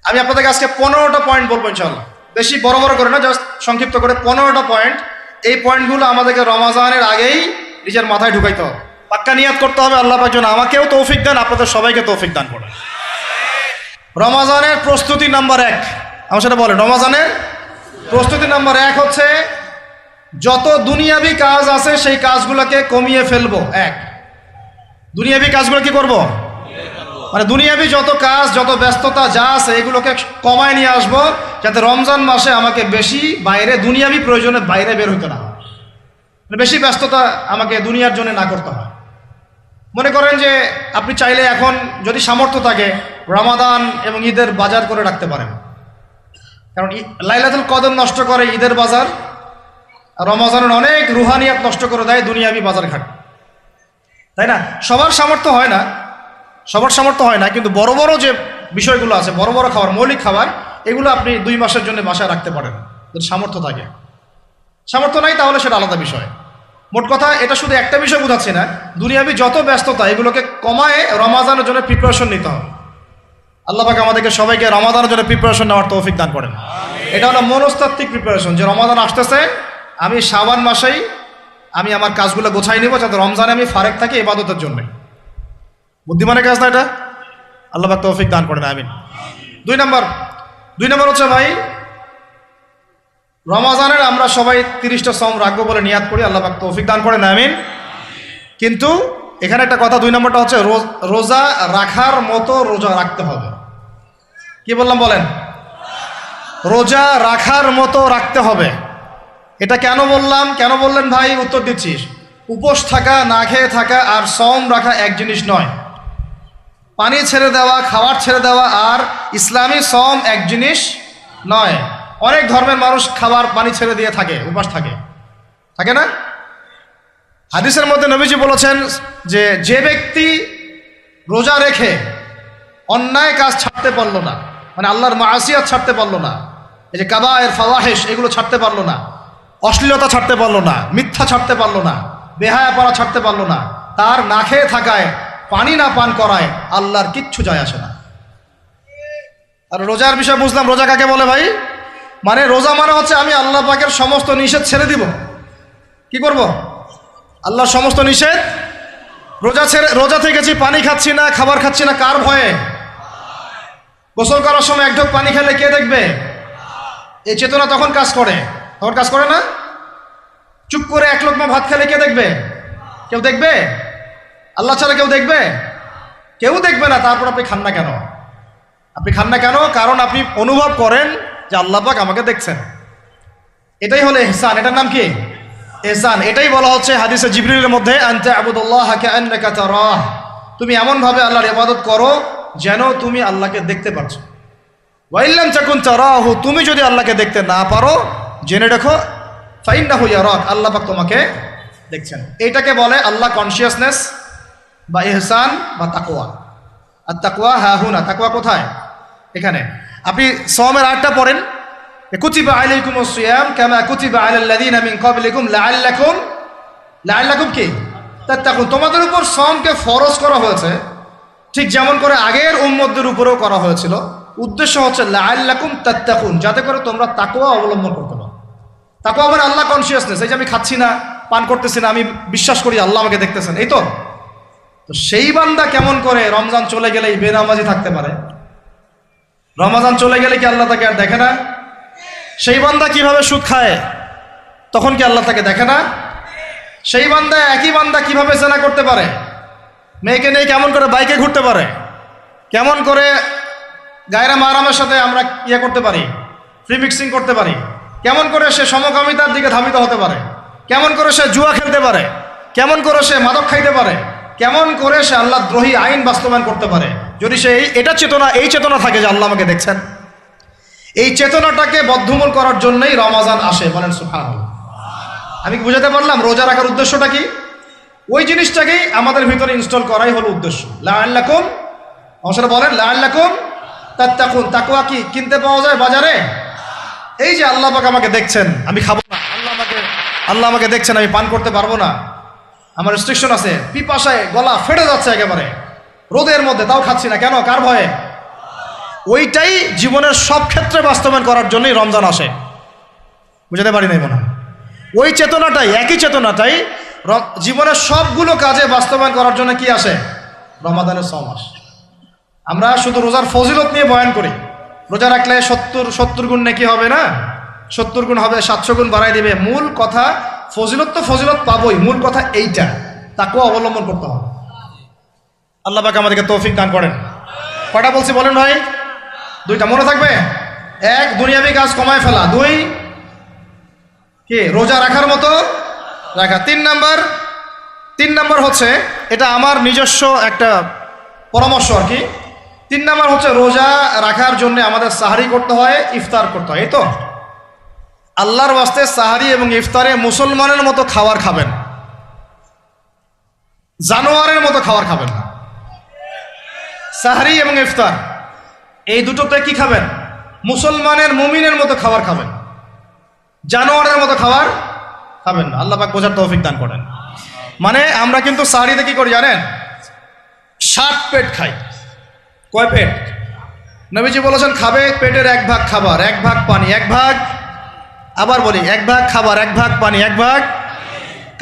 আমি আপনাদেরকে আজকে 15টা পয়েন্ট বলবো ইনশাআল্লাহ, বেশি বড় বড় করে না, জাস্ট সংক্ষিপ্ত করে 15টা পয়েন্ট। এই পয়েন্টগুলো আমাদেরকে রমাজানের আগেই নিজের মাথায় ঢুকাইতে হবে, পাক্কা নিয়াত করতে হবে। আল্লাহ পাক যেন আমাকেও তৌফিক দেন, আপনাদের সবাইকে তৌফিক দান করেন। রমাজানের প্রস্তুতি নাম্বার 1, আমার সাথে বলেন, রমাজানের প্রস্তুতি নাম্বার 1 হচ্ছে যত দুনিয়াবি কাজ আছে সেই কাজগুলোকে কমিয়ে ফেলবো। দুনিয়াবি কাজগুলো কি করব? মানে দুনিয়াবি যত কাজ, যত ব্যস্ততা যা আছে এগুলোকে কমায় নিয়ে আসবো, যাতে রমজান মাসে আমাকে বেশি বাইরে দুনিয়াবি প্রয়োজনে বাইরে বের হইতে না হয়, মানে বেশি ব্যস্ততা আমাকে দুনিয়ার জন্য না করতে হয়। মনে করেন যে আপনি চাইলে এখন যদি সামর্থ্য থাকে রমাদান এবং ঈদের বাজার করে রাখতে পারেন, কারণ লাইলাতুল কদর নষ্ট করে ঈদের বাজার, রমজানের অনেক রুহানিয়াত নষ্ট করে দেয় দুনিয়াবি বাজার ঘাট, তাই না? সবার সামর্থ্য হয় না, কিন্তু বড় বড় যে বিষয়গুলো আছে, বড় বড় খাবার, মৌলিক খাবার, এগুলো আপনি 2 মাসের জন্য বাসায় রাখতে পারেন যদি সামর্থ্য থাকে। সামর্থ্য নাই তাহলে সেটা আলাদা বিষয়। মোট কথা এটা শুধু একটা বিষয় বোঝাচ্ছি না, দুনিয়াবি যত ব্যস্ততা এগুলোকে কমায় রমাজানের জন্য প্রিপারেশন নিতে হবে। আল্লাহ পাক আমাদেরকে সবাইকে রমাদানের জন্য প্রিপারেশন নেওয়ার তৌফিক দান করেন। এটা হলো মনস্তাত্ত্বিক প্রিপারেশন, যে রমাদান আসতেছে, আমি শাবান মাসেই আমি আমার কাজগুলো গোছাই নিব যাতে রমজানে আমি ফারেক থাকি ইবাদতের জন্য। বুদ্ধিমানের কাজ না এটা? আল্লাহ পাক তৌফিক দান করেন, আমিন। 2 নম্বর হচ্ছে ভাই, রমাজানের আমরা সবাই 30টা সওম রাখবো বলে নিয়াত করি, আল্লাহ পাক তৌফিক দান করেন, আমিন। কিন্তু এখানে একটা কথা, 2 নম্বরটা হচ্ছে রোজা রাখার মতো রোজা রাখতে হবে। কি বললাম বলেন? রোজা রাখার মতো রাখতে হবে। এটা কেন বললাম, কেন বললেন ভাই? উত্তর দিচ্ছিস। উপোস থাকা, না খেয়ে থাকা আর সওম রাখা এক জিনিস নয়। পানি ছেড়ে দেওয়া, খাবার ছেড়ে দেওয়া আর ইসলামী সওম এক জিনিস নয়। অনেক ধর্মের মানুষ খাবার পানি ছেড়ে দিয়ে থাকে, উপাস থাকে না? হাদিসের মধ্যে নবীজি বলেছেন যে ব্যক্তি রোজা রেখে অন্যায় কাজ ছাড়তে পারলো না, মানে আল্লাহর মাসিয়াত ছাড়তে পারলো না, এই যে কাবায়ের ফাওয়াহিশ এগুলো ছাড়তে পারলো না, অশ্লীলতা ছাড়তে পারলো না, মিথ্যা ছাড়তে পারলো না, বেহায়াপনা ছাড়তে পারলো না, তার না খেয়ে থাকায়, পানি না পান করায় আল্লাহর কিচ্ছু যায় আসে না। আর রোজার বিষয় বুঝলাম, রোজা কাকে বলে ভাই? মানে রোজা মানে হচ্ছে আমি আল্লাহ পাকের সমস্ত নিষেধ ছেড়ে দিব। কি করব? আল্লাহর সমস্ত নিষেধ। রোজা থেকেছি, পানি খাচ্ছি না, খাবার খাচ্ছি না, কার ভয়ে? গোসল করার সময় এক ঢোক পানি খেলে কে দেখবে? এই চেতনা তখন কাজ করে না? চুপ করে 1 লোকমা ভাত খেলে কে দেখবে? কেউ দেখবে? আল্লাহ ছাড়া কেউ দেখবে? কেউ দেখবে না। তারপর আপনি খান না কেন? কারণ আপনি অনুভব করেন যে আল্লাহ পাক আমাকে দেখছেন। এটাই হলো ইহসান। এটার নাম কি? ইহসান। এটাই বলা হচ্ছে হাদিসে জিবরিলের মধ্যে, আনতা আবুদুল্লাহ কাআন্নাকা তারাহ, তুমি এমন ভাবে আল্লাহর ইবাদত করো যেন তুমি আল্লাহকে দেখতে পাচ্ছ। ওয়া ইল্লাম তাকুন তারাহু, তুমি যদি আল্লাহকে দেখতে না পারো জেনে রাখো ফাইন্নাহু ইয়ারাক, আল্লাহ পাক তোমাকে দেখছেন। এটাকে বলে আল্লাহ কনসিয়াসনেস বা ইহসান বা তাকওয়া। আর তাকওয়া হাহুনা, তাকওয়া কোথায়? এখানে। আপনি সওমের আয়াতটা পড়েন, কুতিবা আলাইকুমুস সিয়াম কামা কুতিবা আলাল লাযিনা মিন ক্বাবলিকুম লাআল্লাকুম কি তাত্তাকুন, তোমাদের উপর সওমকে ফরজ করা হয়েছে ঠিক যেমন করে আগের উম্মতদের উপরেও করা হয়েছিল। উদ্দেশ্য হচ্ছে লাআল্লাকুম তাত্তাকুন, যাতে করে তোমরা তাকওয়া অবলম্বন করতে পারো। তাকওয়া মানে আল্লাহ কনসিয়াসনেস, এই যে আমি খাচ্ছি না, পান করতেছি না, আমি বিশ্বাস করি আল্লাহ আমাকে দেখতেছেন, এই তো। সেই বান্দা কেমন করে রমজান চলে গেলেই বেনামাজি থাকতে পারে? রমজান চলে গেলে কি আল্লাহ তাকে আর দেখে না? সেই বান্দা কিভাবে সুদ খায়, তখন কি আল্লাহ তাকে দেখে না? সেই বান্দা, একই বান্দা কিভাবে জেনা করতে পারে? মেয়েকে নিয়ে কেমন করে বাইকে ঘুরতে পারে? কেমন করে গায়রা মাহরামের সাথে আমরা করতে পারি, ফ্রি মিক্সিং করতে পারি? কেমন করে সে সমকামিতার দিকে ধাবিত হতে পারে? কেমন করে সে জুয়া খেলতে পারে? কেমন করে সে মাদক খাইতে পারে? কেমন করে সে আল্লাহ দ্রোহী আইন বাস্তবায়ন করতে পারে? যদি সে এই চেতনা থাকে যে আল্লাহ আমাকে দেখছেন, এই চেতনাটাকে বদ্ধমূল করার জন্যই রমাজান আসে। বলেন সুবহানাল্লাহ। আমি কি বুঝাতে পারলাম রোজা রাখার উদ্দেশ্যটা কি? ওই জিনিসটাকেই আমাদের ভিতরে ইনস্টল করাই হলো উদ্দেশ্য। লাআল্লাকুম, আমার সাথে বলেন লাআল্লাকুম তাত্তাকুন। তাকওয়া কি কিনতে পাওয়া যায় বাজারে? এই যে আল্লাহ পাক আমাকে দেখছেন, আমি খাবো না, আল্লাহ আমাকে দেখছেন, আমি পান করতে পারবো না, আমার রেস্ট্রিকশন আছে, পিপাসায় গলা ফেটে যাচ্ছে একেবারে রোদের মধ্যে, তাও খাচ্ছি না। কেন? কার ভয়ে? ওইটাই জীবনের সব ক্ষেত্রে বাস্তবায়ন করার জন্যই রমজান আসে। বুঝাতে পারি নাই মনে হয়? ওই চেতনাটাই, একই চেতনাটাই জীবনের সবগুলো কাজে বাস্তবায়ন করার জন্য কি আসে? রমাদানের 6 মাস। আমরা শুধু রোজার ফজিলত নিয়ে বয়ান করি, রোজা রাখলে 70 গুণ নাকি হবে না, 70 গুণ হবে, 700 গুণ বাড়াই দিবে। মূল কথা ফজিলত তো ফজিলত পাবোই, মূল কথা এইটা, তাকেও অবলম্বন করতে হবে। আল্লাহ পাক আমাদেরকে তৌফিক দান করেন। কয়টা বলছি বলেন ভাই? 2টা মনে থাকবে। 1, দুনিয়াবি কাজ কমায় ফেলা। 2, কি রোজা রাখার মতো রাখা। 3 নাম্বার হচ্ছে, এটা আমার নিজস্ব একটা পরামর্শ আর কি। 3 নাম্বার হচ্ছে, রোজা রাখার জন্য আমাদের সাহারি করতে হয়, ইফতার করতে হয়। এই তো আল্লাহর ওয়াস্তে সাহারি এবং ইফতারে মুসলমানের মতো খাবার খাবেন, জানোয়ারের মতো খাবার খাবেন না। সাহারি এবং ইফতার এই দুটোতে কি খাবেন? মুসলমানের, মুমিনের মতো খাবার খাবেন, জানোয়ারের মতো খাবার খাবেন না। আল্লাহ পাক বোঝার তৌফিক দান করেন। মানে আমরা কিন্তু সাহারিতে কি করি জানেন? 7 পেট খাই। কয় পেট? নবীজি বলেছেন খাবে পেটের 1 ভাগ খাবার, 1 ভাগ পানি, 1 ভাগ, আবার বলি 1 ভাগ খাবার, 1 ভাগ পানি, 1 ভাগ।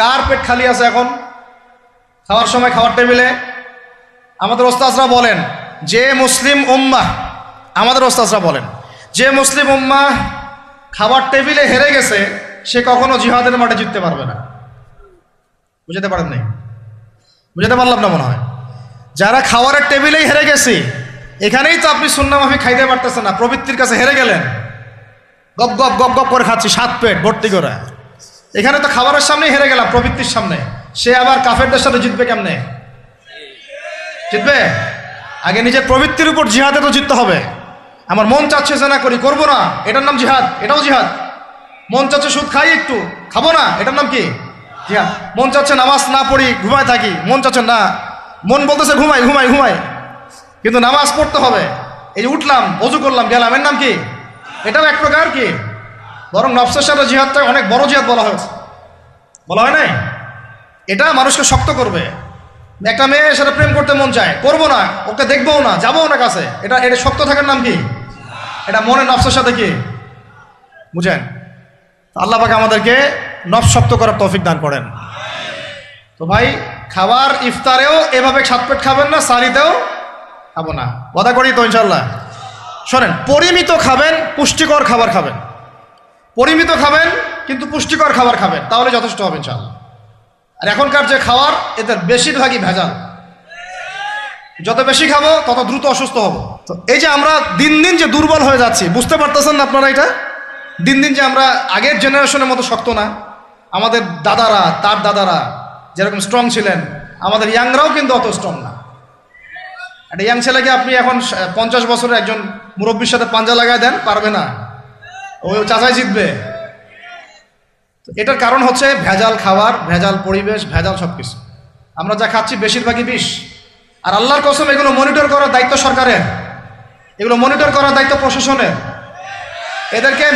কার পেট খালি আছে এখন খাওয়ার সময় খাওয়ার টেবিলে? আমাদের ওস্তাদরা বলেন যে মুসলিম উম্মাহ, আমাদের ওস্তাদরা বলেন যে মুসলিম উম্মাহ খাবার টেবিলে হেরে গেছে, সে কখনো জিহাদের মাঠে জিততে পারবে না। বুঝতে পারেন নাই? বুঝতে পারলাম না মনে হয়। যারা খাবারের টেবিলেই হেরে গেছি, এখানেই তো আপনি সুন্নাহ মাফিক খাইতে পারতেছেন না, প্রবৃত্তির কাছে হেরে গেলেন, গপ গপ গপ গপ করে খাচ্ছি 7 পেট ভর্তি করে। এখানে তো খাবারের সামনেই হেরে গেলাম, প্রবৃত্তির সামনে। সে আবার কাফেরদের সাথে জিতবে কেমনে? জিতবে আগে নিজের প্রবৃত্তির উপর জিহাদে তো জিততে হবে। আমার মন চাচ্ছে যে না করি, করবো না, এটার নাম জিহাদ, এটাও জিহাদ। মন চাচ্ছে সুদ খাই একটু, খাবো না, এটার নাম কি? জিহাদ। মন চাচ্ছে নামাজ না পড়ি, ঘুমায় থাকি, মন চাচ্ছে না, মন বলতেছে ঘুমাই ঘুমাই ঘুমাই, কিন্তু নামাজ পড়তে হবে। এই যে উঠলাম, ওযু করলাম, গেলাম, এর নাম কি? এটাও এক প্রকার কি, বরং নফসের সাথে জিহাদটা অনেক বড় জিহাদ বলা হয়েছে, বলা হয় নাই? এটা মানুষকে শক্ত করবে। একটা মেয়ে সাথে প্রেম করতে মন চায়, করবো না, ওকে দেখবো না, যাবো না কাছে, এটা এটা শক্ত থাকার নাম কি? এটা মনে নফসের সাথে কি বুঝেন? আল্লাহ পাক আমাদেরকে নফস শক্ত করার তৌফিক দান করেন। তো ভাই, খাবার ইফতারেও এভাবে 7 পেট খাবেন না, সারিতেও খাবো না, ওয়াদা করি তো ইনশাল্লাহ। শোনেন, পরিমিত খাবেন, পুষ্টিকর খাবার খাবেন, পরিমিত খাবেন কিন্তু পুষ্টিকর খাবার খাবেন, তাহলে যথেষ্ট হবে ইনশাল্লাহ। আর এখনকার যে খাবার, এদের বেশিরভাগই ভেজাল। যত বেশি খাবো তত দ্রুত অসুস্থ হব। তো এই যে আমরা দিন দিন যে দুর্বল হয়ে যাচ্ছি, বুঝতে পারতেছেন না আপনারা? এটা দিন দিন যে আমরা আগের জেনারেশনের মতো শক্ত না। আমাদের দাদারা, তার দাদারা যেরকম স্ট্রং ছিলেন, আমাদের ইয়াংরাও কিন্তু অত স্ট্রং না। একটা ইয়াং ছেলেকে আপনি এখন 50 বছরের একজন মুরব্বীর সাথে পাঞ্জা লাগায় দেন, পারবে না, ওই চাচাই জিতবে। এটার কারণ হচ্ছে ভেজাল খাবার, ভেজাল পরিবেশ, ভেজাল সব কিছু। আমরা যা খাচ্ছি বেশিরভাগই বিষ। আর আল্লাহর কসম, এগুলো মনিটর করার দায়িত্ব সরকারের, এগুলো মনিটর করার দায়িত্ব প্রশাসনের। এদেরকে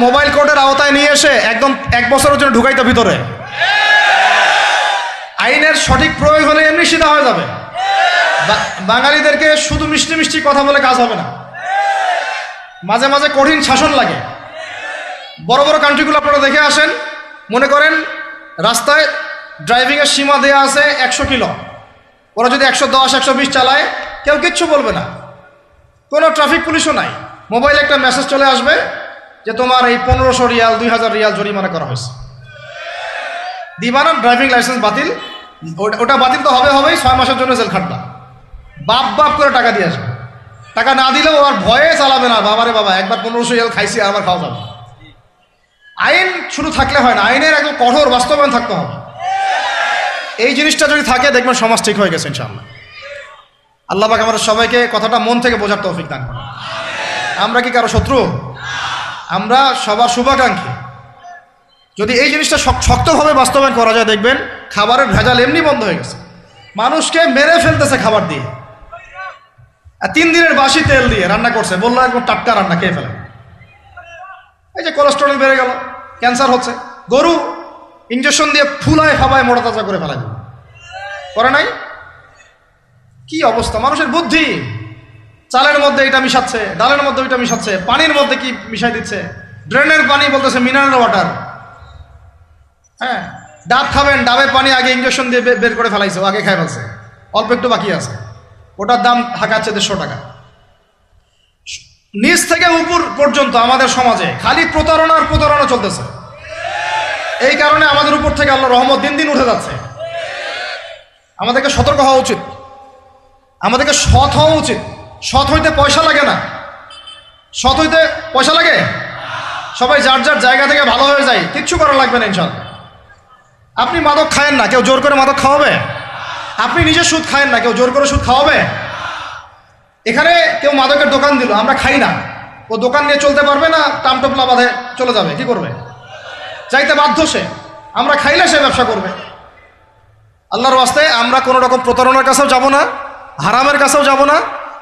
মোবাইল কোর্টের আওতায় নিয়ে এসে একদম 1 বছরের জন্য ঢুকাইতে ভিতরে। আইনের সঠিক প্রয়োগ হলে এমনি সিধা হয়ে যাবে। বাঙালিদেরকে শুধু মিষ্টি মিষ্টি কথা বলে কাজ হবে না, মাঝে মাঝে কঠিন শাসন লাগে। বড় বড় কান্ট্রিগুলো আপনারা দেখে আসেন, মনে করেন রাস্তায় ড্রাইভিংয়ের সীমা দেওয়া আছে 100 কিলো, ওরা যদি 110, 120 চালায়, কেউ কিচ্ছু বলবে না, কোনো ট্রাফিক পুলিশও নাই। মোবাইলে একটা মেসেজ চলে আসবে যে তোমার এই 1500 রিয়াল, 2000 রিয়াল জরিমানা করা হয়েছে। দিবানা ড্রাইভিং লাইসেন্স বাতিল, ওটা বাতিল তো হবেই, 6 মাসের জন্য জেল খাটবা। বাপ বাপ করে টাকা দিয়ে আসবে, টাকা না দিলেও আর ভয়ে চালাবে না, বাবারে বাবা একবার 1500 রিয়াল খাইছি, আবার খাওয়া যাবে। আইন শুধু থাকলে হয় না, আইনের একদম কঠোর বাস্তবায়ন থাকতে হবে। এই জিনিসটা যদি থাকে, দেখবেন সমাজ ঠিক হয়ে গেছে ইনশাআল্লাহ। আল্লাহ পাক আমাদের সবাইকে কথাটা মন থেকে বোঝার তৌফিক দান করেন। আমরা কি কারো শত্রু? আমরা সবার শুভাকাঙ্ক্ষী। যদি এই জিনিসটা শক্তভাবে বাস্তবায়ন করা যায়, দেখবেন খাবারের ভেজাল এমনি বন্ধ হয়ে গেছে। মানুষকে মেরে ফেলতেছে খাবার দিয়ে, 3 দিনের বাসি তেল দিয়ে রান্না করছে, বললো একদম টাটকা রান্না, খেয়ে ফেলে। এই যে কোলেস্টেরল বেড়ে গেল, ক্যান্সার হচ্ছে। গরু ইঞ্জেকশন দিয়ে ফুলায় ফাবায় মোটা তাজা করে ফেলা যায়, করে নাই? কি অবস্থা মানুষের বুদ্ধি! চালের মধ্যে এটা মিশাচ্ছে, ডালের মধ্যে ওইটা মিশাচ্ছে, পানির মধ্যে কি মিশাই দিচ্ছে, ড্রেনের পানি বলতেছে মিনারেল ওয়াটার। হ্যাঁ, ডাব খাবেন, ডাবের পানি আগে ইঞ্জেকশন দিয়ে বের করে ফেলাইছে, ও আগে খাই ফেলছে, অল্প একটু বাকি আছে, ওটার দাম হাঁকাচ্ছে 150 টাকা। নিচ থেকে উপর পর্যন্ত আমাদের সমাজে খালি প্রতারণা চলতেছে। এই কারণে আমাদের উপর থেকে আল্লাহর রহমত দিন দিন উঠে যাচ্ছে। আমাদেরকে সতর্ক হওয়া উচিত, আমাদেরকে সৎ হওয়া উচিত। সৎ হইতে পয়সা লাগে না, সৎ হইতে পয়সা লাগে। সবাই যার যার জায়গা থেকে ভালো হয়ে যায়, কিচ্ছু করা লাগবে না ইনশাআল্লাহ। আপনি মাদক খায়েন না, কেউ জোর করে মাদক খাওয়াবে? আপনি নিজে সুদ খায়েন না, কেউ জোর করে সুদ খাওয়াবে? এখানে কেউ মাদকের দোকান দিল, আমরা খাই না, ও দোকান নিয়ে চলতে পারবে না? টামটোপলা বাঁধে চলে যাবে, কি করবে? চাইতে বাধ্য সে। আমরা খাইলে সে ব্যবসা করবে। আল্লাহর ওয়াস্তে আমরা কোনো রকম প্রতারণার কাছেও যাব না, হারামের কাছেও যাব না,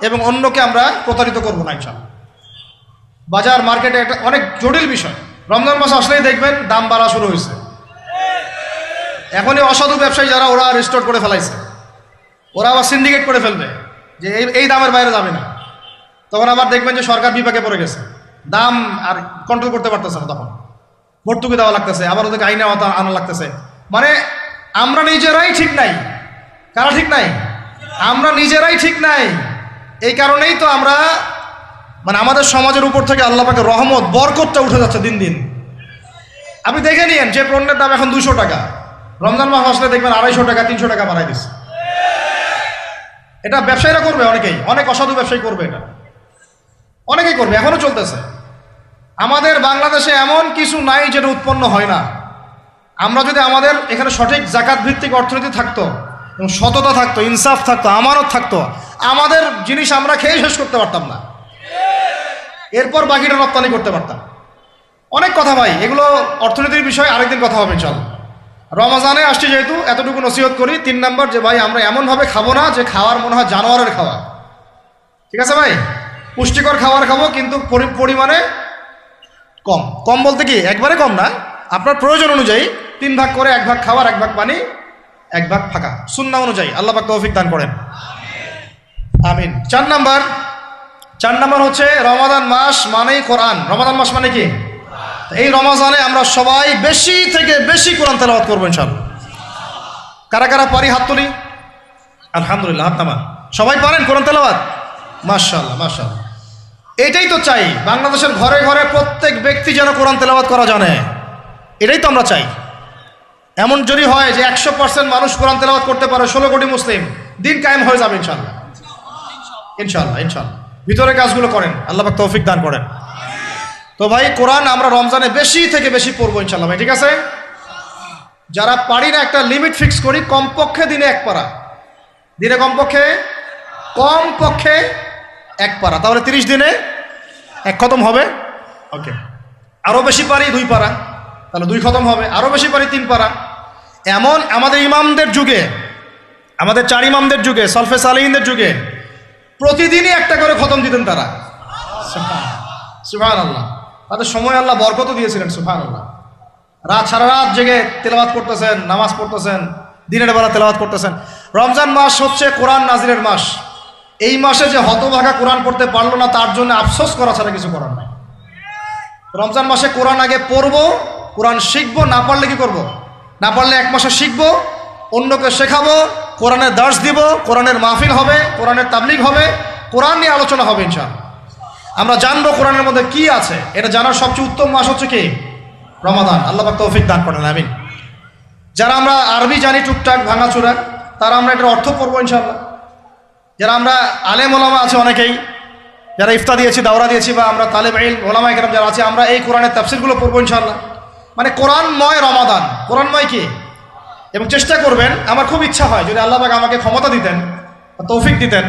এবং অন্যকে আমরা প্রতারিত করবো না ইনশাআল্লাহ। বাজার মার্কেটে একটা অনেক জটিল বিষয়। রমজান মাস আসলেই দেখবেন দাম বাড়া শুরু হয়েছে। এখনই অসাধু ব্যবসায়ী যারা, ওরা রিস্টোর করে ফেলাইছে, ওরা আবার সিন্ডিকেট করে ফেলবে যে এই দামের বাইরে যাবে না। তখন আবার দেখবেন যে সরকার বিপাকে পড়ে গেছে, দাম আর কন্ট্রোল করতে পারতেছে না, তখন ভর্তুকি দেওয়া লাগতেছে, আবার ওদেরকে আইনে আনা লাগতেছে। মানে আমরা নিজেরাই ঠিক নাই। কারা ঠিক নাই? আমরা নিজেরাই ঠিক নাই। এই কারণেই তো আমরা মানে আমাদের সমাজের উপর থেকে আল্লাহ পাকের রহমত বরকতটা উঠে যাচ্ছে দিন দিন। আপনি দেখে নিয়েন যে পণ্যের দাম এখন 200 টাকা, রমজান মাস আসলে দেখবেন 250 টাকা 300 টাকা বাড়াই দিচ্ছে। এটা ব্যবসায়ীরা করবে, অনেকেই, অনেক অসাধু ব্যবসায়ী করবে, এটা অনেকেই করবে, এখনো চলতেছে। আমাদের বাংলাদেশে এমন কিছু নাই যেটা উৎপন্ন হয় না। আমরা যদি আমাদের এখানে সঠিক জাকাত ভিত্তিক অর্থনীতি থাকতো, এবং সততা থাকতো, ইনসাফ থাকতো, আমানত থাকতো, আমাদের জিনিস আমরা খেয়ে শেষ করতে পারতাম না, এরপর বাকিটা রপ্তানি করতে পারতাম। অনেক কথা ভাই, এগুলো অর্থনীতির বিষয়, আরেকদিন কথা হবে ইনশাআল্লাহ। রমজানে আসছি যেহেতু, এতটুকু নসিহত করি। 3 নাম্বার, যে ভাই আমরা এমনভাবে খাবো না যে খাওয়ার মনে হয় জানোয়ারের খাওয়া। ঠিক আছে ভাই, পুষ্টিকর খাবার খাবো, কিন্তু পরিমাণে কম। কম বলতে কি একবারে কম না, আপনার প্রয়োজন অনুযায়ী 3 ভাগ করে, 1 ভাগ খাবার, 1 ভাগ পানি, 1 ভাগ ফাঁকা, সুন্নাহ অনুযায়ী। আল্লাহ পাক তৌফিক দান করেন, আমিন। 4 নাম্বার হচ্ছে রমাদান মাস মানেই কোরআন। রমাদান মাস মানে কি? এই রমজানে আমরা সবাই বেশি থেকে বেশি কোরআন তেলাওয়াত করবো ইনশাআল্লাহ। কারা কারা পারি হাত তুলি, আলহামদুলিল্লাহ, হাত নামান। সবাই পারেন কোরআন তেলাওয়াত? মাশাআল্লাহ মাশাআল্লাহ। এটাই তো চাই, বাংলাদেশের ঘরে ঘরে প্রত্যেক ব্যক্তি যেন কোরআন তেলাওয়াত করা জানে, এটাই তো আমরা চাই। এমন যদি হয় যে 100% মানুষ কোরআন তেলাওয়াত করতে পারে, 16 কোটি মুসলিম, দিন কায়েম হয়ে যাবে ইনশাআল্লাহ ইনশাআল্লাহ ইনশাআল্লাহ। ভিতরে কাজগুলো করেন, আল্লাহ পাক তৌফিক দান করেন। তো ভাই কোরআন আমরা রমজানে বেশি থেকে বেশি পড়বো ইনশাআল্লাহ ভাই, ঠিক আছে? যারা পারি না, একটা লিমিট ফিক্স করি, কমপক্ষে দিনে 1 পারা, দিনে কমপক্ষে 1 পারা, তাহলে 30 দিনে 1 খতম হবে। ওকে, আরও বেশি পারি 2 পারা, তাহলে 2 খতম হবে। আরও বেশি পারি 3 পারা। এমন আমাদের ইমামদের যুগে, আমাদের 4 ইমামদের যুগে, সলফে সালেহিনদের যুগে প্রতিদিনই 1টা করে খতম দিতেন তারা। সুবহানাল্লাহ, তাদের সময় আল্লাহ বরকত দিয়েছিলেন। সুবহানাল্লাহ, সারা রাত জেগে তেলাওয়াত করতেছেন, নামাজ পড়তেছেন, দিনের বেলা তেলাওয়াত করতেছেন। রমজান মাস হচ্ছে কোরআন নাজিলের মাস। এই মাসে যে হতভাগা কোরআন পড়তে পারলো না, তার জন্য আফসোস করা ছাড়া কিছু করার নাই। রমজান মাসে কোরআন আগে পড়বো, কোরআন শিখবো, না পারলে কি করব? না পারলে 1 মাসে শিখবো, অন্যকে শেখাবো, কোরআনের দার্স দিব, কোরআনের মাহফিল হবে, কোরআনের তাবলীগ হবে, কোরআন নিয়ে আলোচনা হবে ইনশাআল্লাহ। আমরা জানবো কোরআনের মধ্যে কি আছে। এটা জানার সবচেয়ে উত্তম মাস হচ্ছে কি? রমাদান। আল্লাহ পাক তৌফিক দান করেন, আমিন। যারা আমরা আরবি জানি টুকটাক ভাঙাচোরা, তারা আমরা এটার অর্থ পড়বো ইনশাআল্লাহ। যারা আমরা আলেম ওলামা আছে অনেকেই, যারা ইফতা দিয়েছি, দাওরা দিয়েছি, বা আমরা তালেব ইলম ওলামা ইকরাম যারা আছে, আমরা এই কোরআনের তাফসিরগুলো পড়বো ইনশাআল্লাহ। মানে কোরআনময় রমাদান, কোরআনময় কি? এবং চেষ্টা করবেন, আমার খুব ইচ্ছা হয় যদি আল্লাহ পাক আমাকে ক্ষমতা দিতেন, তৌফিক দিতেন,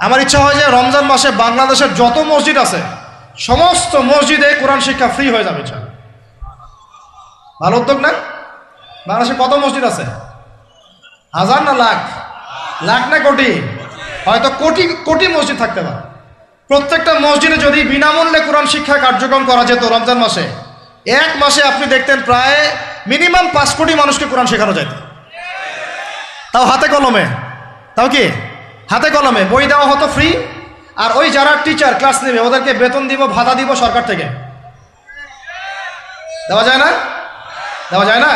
আমার ইচ্ছা হয় যে রমজান মাসে বাংলাদেশের যত মসজিদ আছে সমস্ত মসজিদে কোরআন শিক্ষা ফ্রি হয়ে যাবে ইনশাআল্লাহ। ভালো উদ্যোগ না? বাংলাদেশে কত মসজিদ আছে? 1000 না লাখ? লাখ না কোটি? হয়তো কোটি কোটি মসজিদ থাকতে পারে। প্রত্যেকটা মসজিদে যদি বিনামূল্যে কোরআন শিক্ষা কার্যক্রম করা যেত রমজান মাসে, 1 মাসে আপনি দেখতেন প্রায় মিনিমাম 5 কোটি মানুষকে কোরআন শেখানো যেত। তাও হাতে কলমে, তাও কি হাতে কলমে, বই দেওয়া হতো ফ্রি, আর ওই যারা টিচার ক্লাস নেবে ওদেরকে বেতন দিব, ভাতা দিব সরকার থেকে। দেওয়া যায় না? দেওয়া যায় না?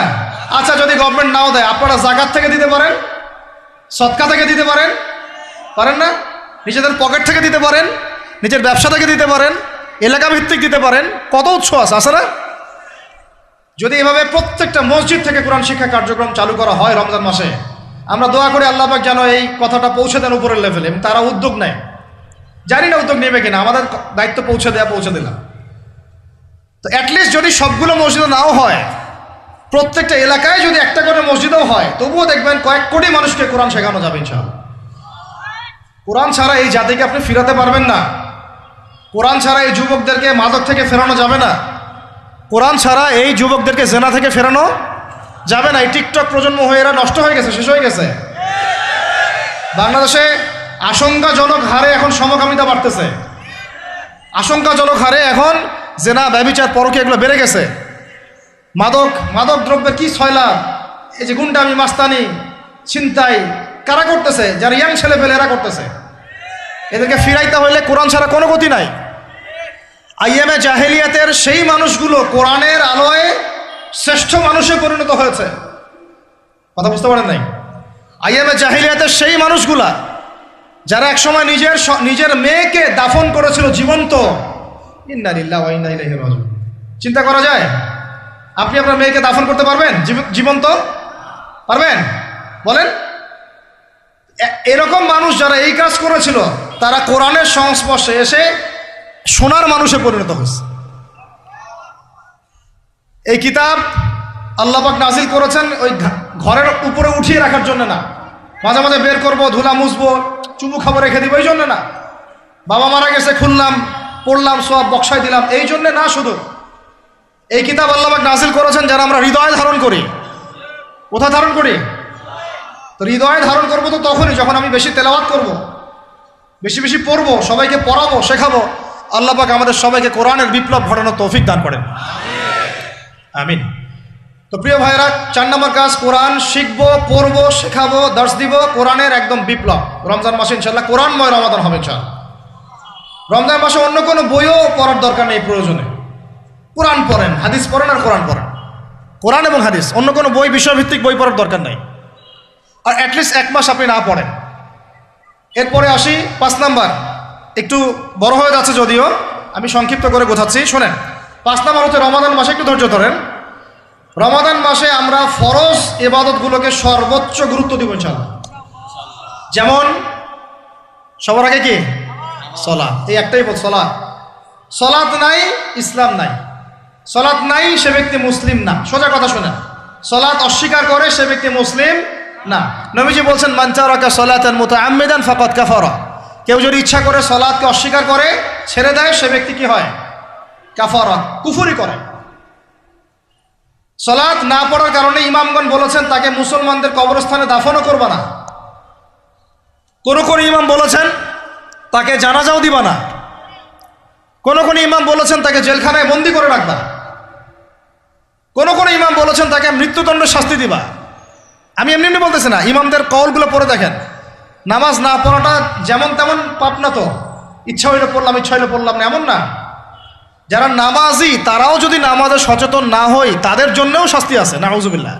আচ্ছা, যদি গভর্নমেন্ট নাও দেয়, আপনারা জাকাত থেকে দিতে পারেন, সদকা থেকে দিতে পারেন, পারেন না? নিজেদের পকেট থেকে দিতে পারেন, নিজের ব্যবসা থেকে দিতে পারেন, এলাকা ভিত্তিক দিতে পারেন, কত উৎস আছে না? যদি এভাবে প্রত্যেকটা মসজিদ থেকে কোরআন শিক্ষা কার্যক্রম চালু করা হয় রমজান মাসে, আমরা দোয়া করি আল্লাহ পাক যেন এই কথাটা পৌঁছে দেন উপরের লেভেলে, এবং তারা উদ্যোগ নেয়। জানি না উদ্যোগ নেবে কিনা, আমাদের দায়িত্ব পৌঁছে দিলাম। তো অ্যাটলিস্ট যদি সবগুলো মসজিদও নাও হয়, প্রত্যেকটা এলাকায় যদি একটা করে মসজিদও হয়, তবুও দেখবেন কয়েক কোটি মানুষকে কোরআন শেখানো যাবে ইনশাআল্লাহ। কোরআন ছাড়া এই জাতিকে আপনি ফিরাতে পারবেন না। কোরআন ছাড়া এই যুবকদেরকে মাদক থেকে ফেরানো যাবে না। কোরআন ছাড়া এই যুবকদেরকে জেনা থেকে ফেরানো যাবে না। এই টিকটক প্রজন্ম হয়ে এরা নষ্ট হয়ে গেছে, শেষ হয়ে গেছে। বাংলাদেশে আশঙ্কাজনক হারে এখন সমকামিতা বাড়তেছে, আশঙ্কাজনক হারে এখন জেনা, ব্যভিচার, পরকী এগুলো বেড়ে গেছে। মাদক দ্রব্যের কি ছয়লাভ, এই যে গুন্ডামি, মাস্তানি, ছিনতাই কারা করতেছে? যারা ইয়াং ছেলে পেলে এরা করতেছে। এদেরকে ফিরাইতে হইলে কোরআন ছাড়া কোনো গতি নাই। আইএমএ জাহেলিয়াতের সেই মানুষগুলো কোরআনের আলোয় শ্রেষ্ঠ মানুষে পরিণত হয়েছে। কথা বুঝতে পারেন নাই? আইএমএ জাহেলিয়াতের সেই মানুষগুলা যারা একসময় নিজের মেয়েকে দাফন করেছিল জীবন্ত। ইন্না লিল্লাহি ওয়া ইন্না ইলাইহি রাজিউন। চিন্তা করা যায়? আপনি আপনার মেয়েকে দাফন করতে পারবেন জীবন্ত? পারবেন? বলেন। এরকম মানুষ যারা এই কাজ করেছিল, তারা কোরআনের সংস্পর্শে এসে সোনার মানুষে পরিণত হয়েছে। এই কিতাব আল্লাহ পাক নাজিল করেছেন ওই ঘরের উপরে উঠিয়ে রাখার জন্য না, মাঝে মাঝে বের করবো, ধুলা মুছবো, চুমু খাবো, রেখে দিব, এই জন্য না। বাবা মারা গেছে, খুললাম, পড়লাম, সব বক্সায় দিলাম, এই জন্য না। শুধু এই কিতাব আল্লাহ পাক নাজিল করেছেন যারা আমরা হৃদয়ে ধারণ করি। কোথায় ধারণ করি? তো হৃদয়ে ধারণ করবো তো তখনই যখন আমি বেশি তেলাওয়াত করব, বেশি বেশি পড়বো, সবাইকে পড়াবো, শেখাবো। আল্লাহ পাক আমাদের সবাইকে কোরআনের বিপ্লব ঘটানোর তৌফিক দান করেন, আমিন। তো প্রিয় ভাইরা, 4 নম্বর কাজ, কোরআন শিখবো, পড়বো, শেখাবো, দর্শ দিব। কোরআনের একদম বিপ্লব। রমজান মাসে ইনশাল্লাহ কোরআনময় রমাদান হবে ইনশাল্লাহ। রমজান মাসে অন্য কোনো বইও পড়ার দরকার নেই প্রয়োজনে। কোরআন পড়েন, হাদিস পড়েন আর কোরআন পড়েন। কোরআন এবং হাদিস, অন্য কোনো বই, বিষয়ভিত্তিক বই পড়ার দরকার নেই। আর অ্যাটলিস্ট 1 মাস আপনি না পড়েন। এরপরে আসি 5 নাম্বার, একটু বড় হয়ে যাচ্ছে যদিও, আমি সংক্ষিপ্ত করে বোঝাচ্ছি, শোনেন। 5 নাম্বার হচ্ছে রমাদান মাসে, একটু ধৈর্য ধরেন। রমাদান মাসে আমরা ফরজ ইবাদতগুলোকে সর্বোচ্চ গুরুত্ব দিব ইনশাআল্লাহ। যেমন সবার আগে কি? সালাত। এই একটাই বল, সালাত। সালাত নাই, ইসলাম নাই। সালাত নাই, সে ব্যক্তি মুসলিম না। সোজা কথা শোনেন, সালাত অস্বীকার করে সে ব্যক্তি মুসলিম না। নবীজি বলছেন, মান তারাকা সালাতান মুতাআম্মিদান ফাকাদ কাফারা। কেউ যদি ইচ্ছা করে সালাতকে অস্বীকার করে, ছেড়ে দেয়, সে ব্যক্তি কি হয়? কাফারা, কুফরি করে। সালাত না পড়ার কারণে ইমামগণ বলেছেন তাকে মুসলমানদের কবরস্থানে দাফনও করবে না। কোন ইমাম বলেছেন তাকে জানাজাও দিবা না। কোন ইমাম বলেছেন তাকে জেলখানায় বন্দি করে রাখবা। কোন ইমাম বলেছেন তাকে মৃত্যুদণ্ডের শাস্তি দিবা। আমি এমনি বলতেছি না, ইমামদের কওলগুলো পড়ে দেখেন। নামাজ না পড়াটা যেমন তেমন পাপ না তো, ইচ্ছা হইলে পড়লাম, ইচ্ছা হইলে পড়লাম না, এমন না। যারা নামাজি তারাও যদি নামাজে সচেতন না হয়, তাদের জন্যও শাস্তি আছে, নাউযুবিল্লাহ।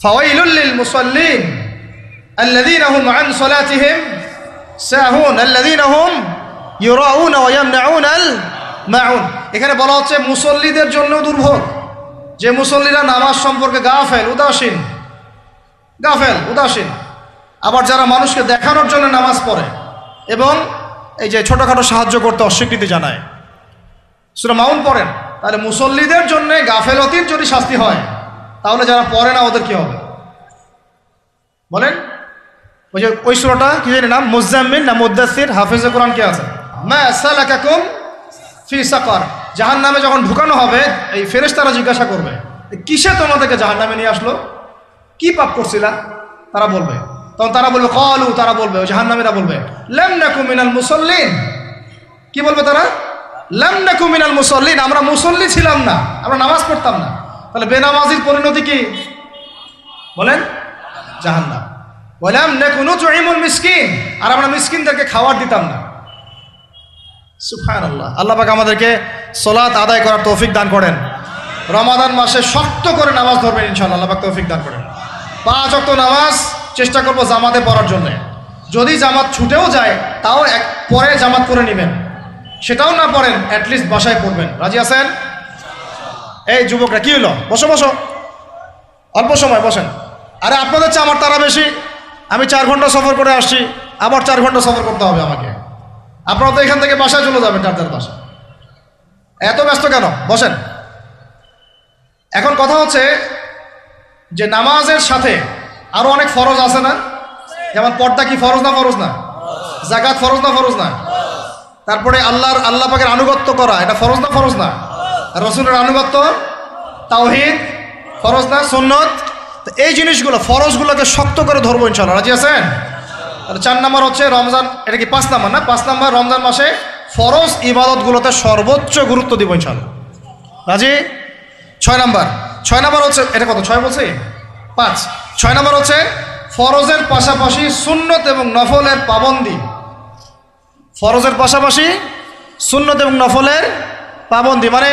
ফাওয়াইলুল লিল মুসাল্লিন আল্লাযীনা হুম আন সালাতিহিম সাহুন আল্লাযীনা হুম ইউরাউনা ওয়া ইয়ামনাউনাল মাউন। এখানে বলা হচ্ছে মুসল্লিদের জন্য দুর্ভোগ, যে মুসল্লিরা নামাজ সম্পর্কে গাফেল, উদাসীন। আবার যারা মানুষকে দেখানোর জন্য নামাজ পড়ে এবং এই যে ছোটখাটো সাহায্য করতে অস্বীকৃতি জানায়, সূরা মাউন পড়েন, তাহলে মুসল্লিদের জন্য গাফেলতির যদি শাস্তি হয়, তাহলে যারা পড়ে না ওদের কি হবে বলেন? ওই সূরাটা কি জানি নাম, মুজাম্মিল না মুদ্দাসসির? হাফেজে কোরআন কে আছে? মা সালাকাকুম ফি সাকার। জাহান্নামে যখন ঢুকানো হবে, এই ফেরেশতারা জিজ্ঞাসা করবে, কিসে তোমাদেরকে জাহান্নামে নিয়ে আসলো? কি পাপ করছিলা? তারা বলবে, তখন তারা বলবে ক্বালু, তারা বলবে, ওই জাহান্নামীরা বলবে, লাম নাকু মিনাল মুসাল্লিন। কি বলবে তারা? লাম নাকু মিনাল মুসাল্লিন, আমরা মুসল্লি ছিলাম না, আমরা নামাজ পড়তাম না। তাহলে বেনামাজির পরিণতি কি বলেন? জাহান্নাম। ওয়ালাম নাকু নুতঈমুল মিসকিন, আর আমরা মিসকিনদেরকে খাবার দিতাম না। সুবহানাল্লাহ। আল্লাহ পাক আমাদেরকে সালাত আদায় করার তৌফিক দান করেন। রমাদান মাসে শক্ত করে নামাজ ধরবেন ইনশাআল্লাহ, আল্লাহ পাক তৌফিক দান করেন। 5 ওয়াক্ত নামাজ চেষ্টা করব জামাতে পড়ার জন্য। যদি জামাত ছুটেও যায় তাও পরে জামাত করে নেবেন, সেটাও না পড়েন অ্যাটলিস্ট বাসায় পড়বেন। রাজি আছেন? এই যুবকরা কি হলো, বসো বসো, অল্প সময় বসেন। আরে আপনাদের চেয়ে আমার তারা বেশি, আমি 4 ঘন্টা সফর করে আসছি, আবার 4 ঘন্টা সফর করতে হবে আমাকে। আপনারা তো এখান থেকে বাসায় চলে যাবেন, যার বাসা। এত ব্যস্ত কেন? বসেন। এখন কথা হচ্ছে যে নামাজের সাথে আরো অনেক ফরজ আছে না? যেমন পর্দা কি ফরজ না? ফরজ না? যাকাত ফরজ না? ফরজ না? তারপরে আল্লাহ পাকের আনুগত্য করা, এটা ফরজ না? ফরজ না? রসুলের আনুগত্য, তাওহীদ ফরজ না? সুন্নত। এই জিনিসগুলো ফরজগুলোকে শক্ত করে ধরবো ইনশাআল্লাহ। রাজি আছেন? তাহলে 4 নম্বর হচ্ছে রমজান, এটা কি 5 নম্বর না? 5 নম্বর রমজান মাসে ফরজ ইবাদতগুলোতে সর্বোচ্চ গুরুত্ব দিব ইনশাআল্লাহ। রাজি? 6 নম্বর হচ্ছে, এটা কত 6 বলছি? 5। 6 নম্বর হচ্ছে ফরজের পাশাপাশি সুন্নত এবং নফলের পাবন্দি। ফরজের পাশাপাশি সুন্নত এবং নফলের পাবন্দি মানে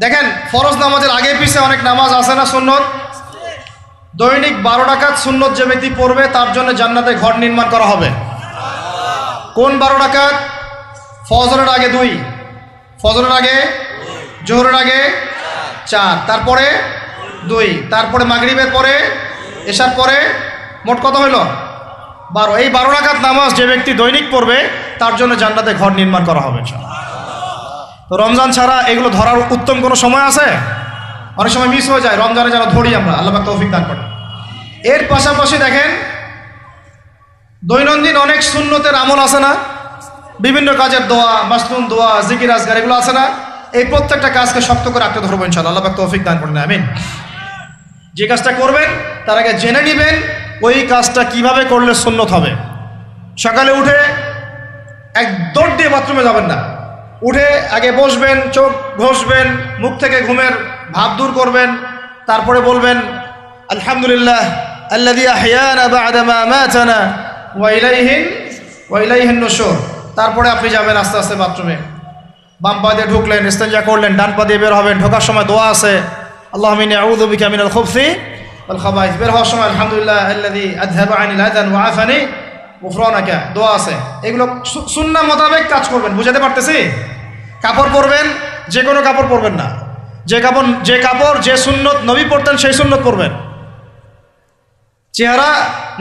দেখেন, ফরজ নামাজের আগে পিছে অনেক নামাজ আছে না সুন্নত? দৈনিক 12 রাকাত সুন্নত যে ব্যক্তি পড়বে তার জন্য জান্নাতে ঘর নির্মাণ করা হবে। কোন 12 রাকাত? ফজরের আগে 2, ফজরের আগে, জোহরের আগে 4, তারপরে 2, তারপরে মাগরিবের পরে, এশার পরে, মোট কত হইল? 12। এই 12 রাকাত নামাজ যে ব্যক্তি দৈনিক পড়বে তার জন্য জান্নাতে ঘর নির্মাণ করা হবে ইনশাআল্লাহ। তো রমজান ছাড়া এগুলো ধরার উত্তম কোনো সময় আছে? অনেক সময় মিস হয়ে যায়, রমজানে যেন ধরি আমরা, আল্লাহ পাক তৌফিক দান করেন। এর পাশাপাশি দেখেন দৈনন্দিন অনেক সুন্নতের আমল আছে না? বিভিন্ন কাজের দোয়া, মাসনুন দোয়া, জিকির আজকার, এগুলো আছে না? এই প্রত্যেকটা কাজকে শক্ত করে আঁকড়ে ধরবো ইনশাআল্লাহ, আল্লাহ পাক তৌফিক দান করেন, আমিন। যে কাজটা করবেন তার আগে জেনে নেবেন ওই কাজটা কিভাবে করলে সুন্নত হবে। সকালে উঠে এক দৌড় দিয়ে বাথরুমে যাবেন না, উঠে আগে বসবেন, চোখ ঘষবেন, মুখ থেকে ঘুমের ভাব দূর করবেন, তারপরে বলবেন আলহামদুলিল্লাহ আল্লাযী আহইয়ানা বা'দা মা আমাতানা ওয়া ইলাইহিন নুশুর। তারপরে আপনি যাবেন আস্তে আস্তে বাথরুমে, বাম পা দিয়ে ঢুকলেন, ইস্তেঞ্জা করলেন, ডান পা দিয়ে বের হবেন। ঢোকার সময় দোয়া আছে, আল্লাহুম্মা ইন্নী আউযু বিকা মিনাল খুবসি ওয়াল খাবাইস। বের হওয়ার সময় আলহামদুলিল্লাহ আল্লাযী আযহাবা আনিল আযান ওয়া আফানি গুফরানাকা, দোয়া আছে। এগুলো সুন্নাহ মোতাবেক কাজ করবেন। বুঝাতে পারতেছি? কাপড় পরবেন, যে কোনো কাপড় পরবেন না। যে কাপড় যে সুন্নত নবী পরতেন সেই সুন্নত পরবেন। চেহারা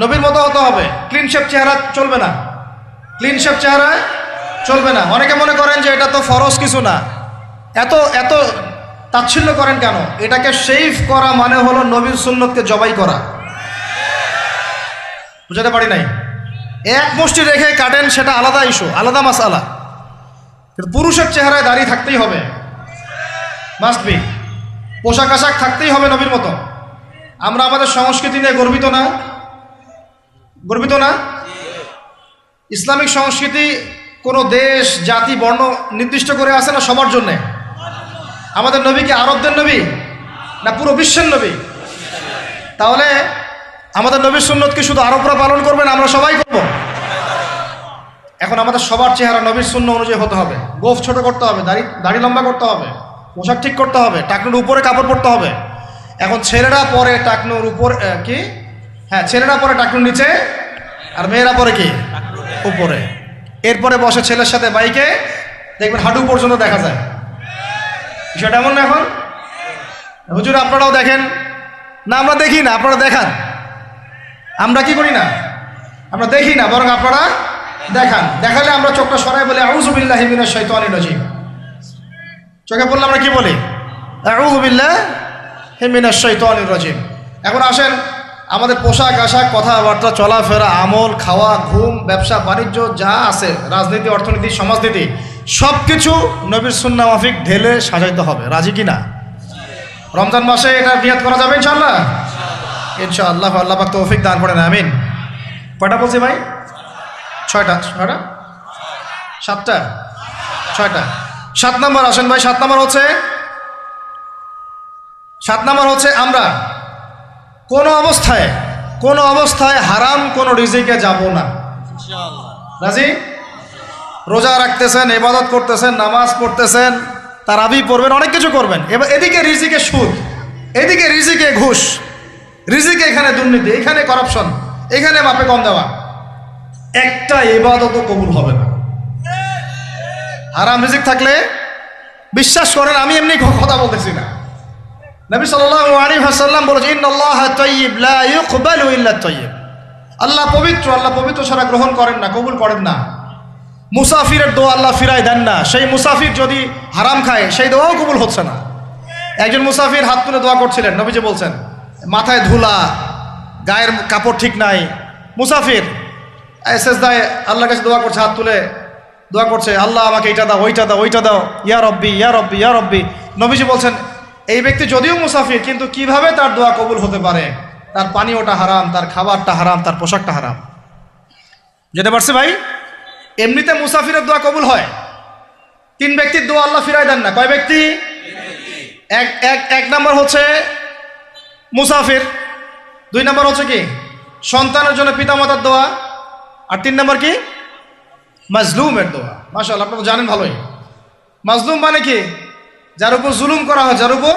নবীর মতো হতে হবে, ক্লিন শেপ চেহারা চলবে না, ক্লিন শেপ চেহারা চলবে না। অনেকে মনে করেন যে এটা তো ফরজ কিছু না, এত তাচ্ছিল্য করেন কেন? এটাকে শেভ করা মানে হলো নবীর সুন্নতকে জবাই করা। বুঝাতে পারি নাই? এক মুষ্টি রেখে কাটেন, সেটা আলাদা ইস্যু, আলাদা মাসালা। কিন্তু পুরুষের চেহারায় দাড়ি থাকতেই হবে, মাস্ট বি। পোশাক আশাক থাকতেই হবে নবীর মতো। আমরা আমাদের সংস্কৃতি নিয়ে গর্বিত না? গর্বিত না? ইসলামিক সংস্কৃতি কোনো দেশ, জাতি, বর্ণ নির্দিষ্ট করে আছে না সবার জন্যে? আমাদের নবী কি আরবদের নবী না পুরো বিশ্বের নবী? তাহলে আমাদের নবীর সুন্নত কি শুধু আরবরা পালন করবেন, আমরা সবাই করব? এখন আমাদের সবার চেহারা নবীর সুন্নাহ অনুযায়ী হতে হবে। গোফ ছোট করতে হবে, দাড়ি লম্বা করতে হবে, পোশাক ঠিক করতে হবে, টাকনুর উপরে কাপড় পরতে হবে। এখন ছেলেরা পরে টাকনুর উপর কি, হ্যাঁ ছেলেরা পরে টাকনুর নিচে, আর মেয়েরা পরে কি উপরে। এরপরে বসে ছেলের সাথে বাইকে, দেখবেন হাঁটু পর্যন্ত দেখা যায়। বিষয়টা এমন না? এখন হুজুর আপনারাও দেখেন না? আমরা দেখি না, আপনারা দেখান। আমরা কি করি না? আমরা দেখি না, বরং আপনারা দেখান। দেখালে আমরা চোখটা সরাই বলি আউযু বিল্লাহি মিনাশ শাইতানির রাজিম। চোখে পড়লে আমরা কি বলি? আউযু বিল্লাহি মিনাশ শাইতানির রাজিম। এখন আসেন, আমাদের পোশাক আশাক, কথাবার্তা, চলাফেরা, আমল, খাওয়া, ঘুম, ব্যবসা বাণিজ্য যা আছে, রাজনীতি, অর্থনীতি, সমাজনীতি, সব কিছু নবীর সুন্নাহ মাফিক ঢেলে সাজাইতে হবে। রাজি কি না? রমজান মাসে এটা নিয়াত করা যাবে ইনশাআল্লাহ? ইনশাআল্লাহ, আল্লাহ পাক তৌফিক দান করেন, আমিন। কয়টা বলছি ভাই? 6টা? 7টা? 6টা। 7 নম্বর আসেন ভাই। 7 নম্বর হচ্ছে আমরা কোনো অবস্থায় হারাম কোনো রিজিকে যাব না। রাজি? রোজা রাখতেছেন, ইবাদত করতেছেন, নামাজ পড়তেছেন, তারাবি পড়বেন, অনেক কিছু করবেন। এবার এদিকে রিজিকে সুদ, এদিকে রিজিকে ঘুষ, রিজিকে এখানে দুর্নীতি, এখানে করাপশন, এখানে মাপে কম দেওয়া, একটা ইবাদতও কবুল হবে না। হারাম রিজিক থাকলে বিশ্বাস করেন, আমি এমনি কথা বলতেছি না, নবী সাল্লাল্লাহু আলাইহি ওয়াসাল্লাম বলেছেন ইন্নাল্লাহা তাইয়্যিব লা ইউকবালু ইল্লা তাইয়্যিব। আল্লাহ পবিত্র, আল্লাহ পবিত্র ছাড়া গ্রহণ করেন না, কবুল করেন না। মুসাফিরের দোয়া আল্লাহ ফিরাই দেন না, সেই মুসাফির যদি হারাম খায় সেই দোয়াও কবুল হচ্ছে না। একজন মুসাফির হাত তুলে দোয়া করছিলেন, নবীজি বলছেন মাথায় ধুলা, গায়ের কাপড় ঠিক নাই, মুসাফির সেজদায় আল্লাহর কাছে দোয়া করছে, হাত তুলে দোয়া করছে, আল্লাহ আমাকে এইটা দাও, ওইটা দাও, ওইটা দাও, ইয়া রব্বি ইয়া রব্বি ইয়া রব্বি। নবীজি বলছেন এই ব্যক্তি যদিও মুসাফির, কিন্তু কিভাবে তার দোয়া কবুল হতে পারে? তার পানীয়টা হারাম, তার খাবারটা হারাম, তার পোশাকটা হারাম। যেতে পারছে ভাই? এমনিতে মুসাফিরের দোয়া কবুল হয়, তিন ব্যক্তির দোয়া আল্লাহ ফিরাই দেন না। কয় ব্যক্তি? এক নাম্বার হচ্ছে মুসাফির, দুই নাম্বার হচ্ছে কি সন্তানের জন্য পিতামাতার দোয়া, আর তিন নাম্বার কি মাজলুমের দোয়া। মাশাআল্লাহ, আপনারা জানেন ভালোই। মাজলুম মানে কি? যার উপর জুলুম করা হয়, যার উপর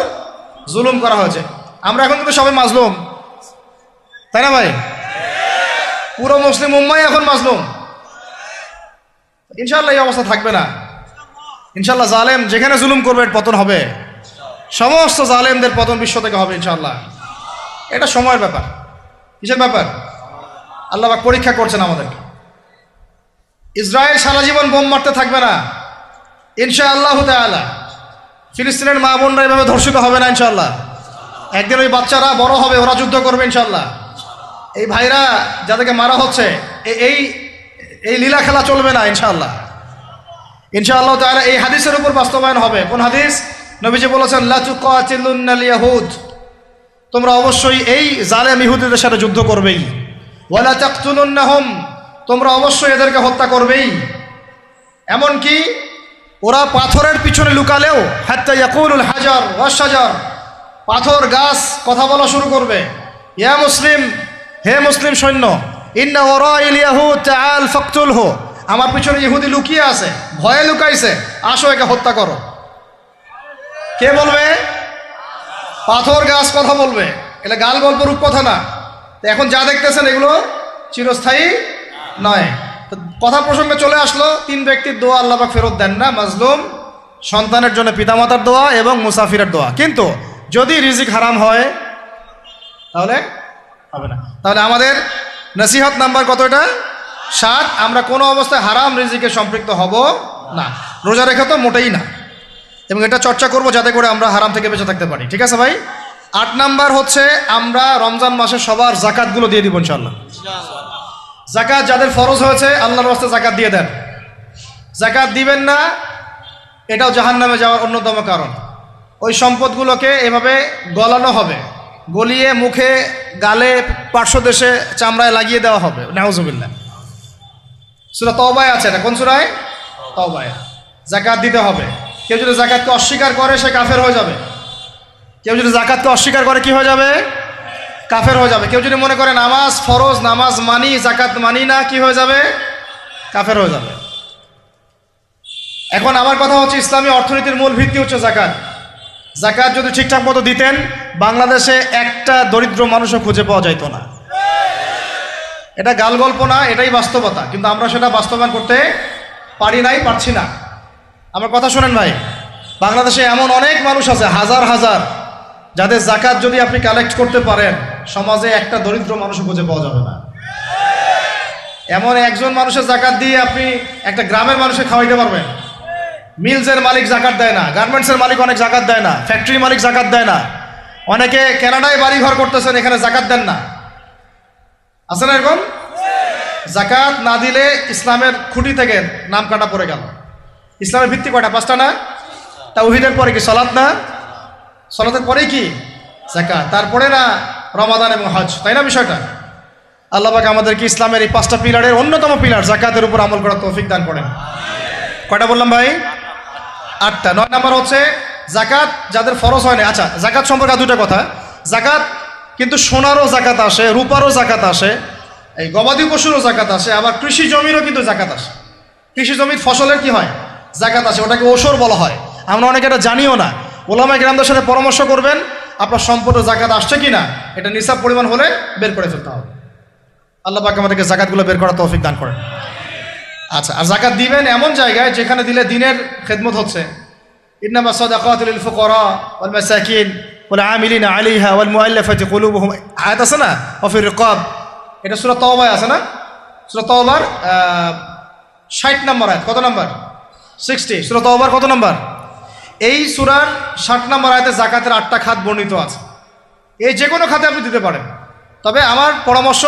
জুলুম করা হয়েছে। আমরা এখন কিন্তু সবাই মাজলুম, তাই না ভাই? পুরো মুসলিম উম্মাই এখন মাজলুম। ইনশাআল্লাহ এই অবস্থা থাকবে না। ইনশাআল্লাহ জালেম যেখানে জুলুম করবে পতন হবে, সমস্ত জালেমদের পতন বিশ্ব থেকে হবে ইনশাআল্লাহ। এটা সময়ের ব্যাপার। কিসের ব্যাপার? আল্লাহ পাক পরীক্ষা করছেন আমাদেরকে। ইসরায়েল সারা জীবন বোম মারতে থাকবে না ইনশাআল্লাহ তাআলা। ফিলিস্তিনের মা বোনরা এভাবে ধর্ষিত হবে না ইনশাআল্লাহ। একদিন ওই বাচ্চারা বড় হবে, ওরা যুদ্ধ করবে ইনশাআল্লাহ। এই ভাইরা যাদেরকে মারা হচ্ছে, এই এই লীলা খেলা চলবে না ইনশাআল্লাহ। ইনশাআল্লাহ তাআলা এই হাদিসের উপর বাস্তবায়ন হবে। কোন হাদিস? নবীজি বলেছেন লা তুকাতিলুন্নাল ইয়াহুদ, তোমরা অবশ্যই এই জালেম ইহুদিদের সাথে যুদ্ধ করবেই। ওয়ালা তাকতুলুন্নাহুম, তোমরা অবশ্যই এদেরকে হত্যা করবেই। এমনকি ওরা পাথরের পিছনে লুকালেও হাত্তা ইয়াকুলুল হাজার ওয়াশ শাজার, পাথর গাছ কথা বলা শুরু করবে। ইয়া মুসলিম, হে মুসলিম সৈন্য, ইন্না ওয়ারাইল ইয়াহুদ তাআল ফাকতুলহু, আমার পিছনে ইহুদি লুকিয়ে আছে, ভয়ে লুকাইছে, আসো একে হত্যা করো। কে বলবে? পাথর গাছ কথা বলবে। এটা গাল গল্প রূপ কথা না। এখন যা দেখতেছেন এগুলো চিরস্থায়ী নয়। তো কথা প্রসঙ্গে চলে আসলো, তিন ব্যক্তির দোয়া আল্লাহ পাক ফেরত দেন না, মাজলুম, সন্তানের জন্য পিতামাতার দোয়া এবং মুসাফিরের দোয়া। কিন্তু যদি রিজিক হারাম হয় তাহলে হবে না। তাহলে আমাদের নসিহত নাম্বার কত? এটা 7। আমরা কোনো অবস্থায় হারাম রিজিকে সম্পৃক্ত হব না। রোজা রেখে তো মোটেই না, এবং এটা চর্চা করব যাতে করে আমরা হারাম থেকে বেঁচে থাকতে পারি। ঠিক আছে ভাই? 8 নাম্বার হচ্ছে আমরা রমজান মাসে সবার জাকাতগুলো দিয়ে দিব ইনশাআল্লাহ। জাকাত যাদের ফরজ হয়েছে আল্লাহর রাস্তায় জাকাত দিয়ে দেন। জাকাত দিবেন না, এটাও জাহান্নামে যাওয়ার অন্যতম কারণ। ওই সম্পদগুলোকে এভাবে গলানো হবে, গলিয়ে মুখে, গালে, পার্শ্বদেশে, চামড়ায় লাগিয়ে দেওয়া হবে। নাউজুবিল্লাহ। সূরা তাওবায় আছে এটা। কোন সূরায়? তাওবায়। জাকাত দিতে হবে। কেউ যদি জাকাতকে অস্বীকার করে সে কাফের হয়ে যাবে। কেউ যদি জাকাতকে অস্বীকার করে কি হয়ে যাবে? কাফের হয়ে যাবে। কেউ যদি মনে করে নামাজ ফরজ, নামাজ মানি, জাকাত মানি না, কি হয়ে যাবে? কাফের হয়ে যাবে। এখন আমার কথা হচ্ছে, ইসলামী অর্থনীতির মূল ভিত্তি হচ্ছে জাকাত। জাকাত যদি ঠিকঠাক মতো দিতেন, বাংলাদেশে একটা দরিদ্র মানুষও খুঁজে পাওয়া যাইত না। এটা গাল গল্প না, এটাই বাস্তবতা। কিন্তু আমরা সেটা বাস্তবায়ন করতে পারি নাই, পারছি না। আমার কথা শোনেন ভাই, বাংলাদেশে এমন অনেক মানুষ আছে, হাজার হাজার, যাদের জাকাত যদি আপনি কালেক্ট করতে পারেন, সমাজে একটা দরিদ্র মানুষও খুঁজে পাওয়া যাবে না। এমন একজন মানুষের জাকাত দিয়ে আপনি একটা গ্রামের মানুষকে খাওয়াইতে পারবেন। মিলসের মালিক জাকাত দেয় না, গার্মেন্টসের মালিক অনেক জাকাত দেয় না, ফ্যাক্টরি মালিক জাকাত দেয় না, অনেকে কানাডায় বাড়ি ঘর করতেছেন, এখানে জাকাত দেন না। আছে না এরকম? জাকাত না দিলে ইসলামের খুঁটি থেকে নাম কাটা পড়ে গেল। ইসলামের ভিত্তি কয়টা? 5টা না? তাওহীদের পরে কি সালাত না? সালাতের পরে কি? যাকাত। তারপরে না রমাদান এবং হজ, তাই না বিষয়টা? আল্লাহ পাক আমাদেরকে ইসলামের এই 5টা পিলারের অন্যতম পিলার যাকাতের উপর আমল করার তৌফিক দান করেন। কয়টা বললাম ভাই? 8টা। 9 নাম্বার হচ্ছে যাকাত যাদের ফরজ হয় না। আচ্ছা, যাকাত সম্পর্কে 2টা কথা। যাকাত কিন্তু সোনারও যাকাত আসে, রূপারও যাকাত আসে, এই গবাদি পশুরও যাকাত আসে, আবার কৃষি জমিরও কিন্তু যাকাত আসে। কৃষি জমির ফসলের কি হয়? জাকাত আছে, ওটাকে ওসর বলা হয়। আমরা অনেকে এটা জানিও না। ওলামায়ে কেরামদের সাথে পরামর্শ করবেন আপনার সম্পদের জাকাত আসছে কিনা, এটা নিসাব পরিমাণ হলে বের করে ফেলতে হবে। আল্লাহ পাক আমাদেরকে জাকাতগুলো বের করার তৌফিক দান করেন। আচ্ছা, আর জাকাত দিবেন এমন জায়গায় যেখানে দিলে দিনের খেদমত হচ্ছে। ইন্নামা সাদাকাতু লিল ফুকারা ওয়াল মাসাকিন ওয়াল আমিলিনা আলাইহা ওয়াল মুআল্লাফাতি কুলুবুহুম, আয়াত আছে না, ওয়া ফির রিকাব, এটা সূরা তাওবায় আছে না? সূরা তাওবার 60 নম্বর আয়াত। কত নম্বর? 60। সূরা তাওবার কত নম্বর? এই সূরার 60 নম্বর আয়াতে জাকাতের 8টা খাত বর্ণিত আছে। এই যে কোনো খাতে আপনি দিতে পারেন, তবে আমার পরামর্শ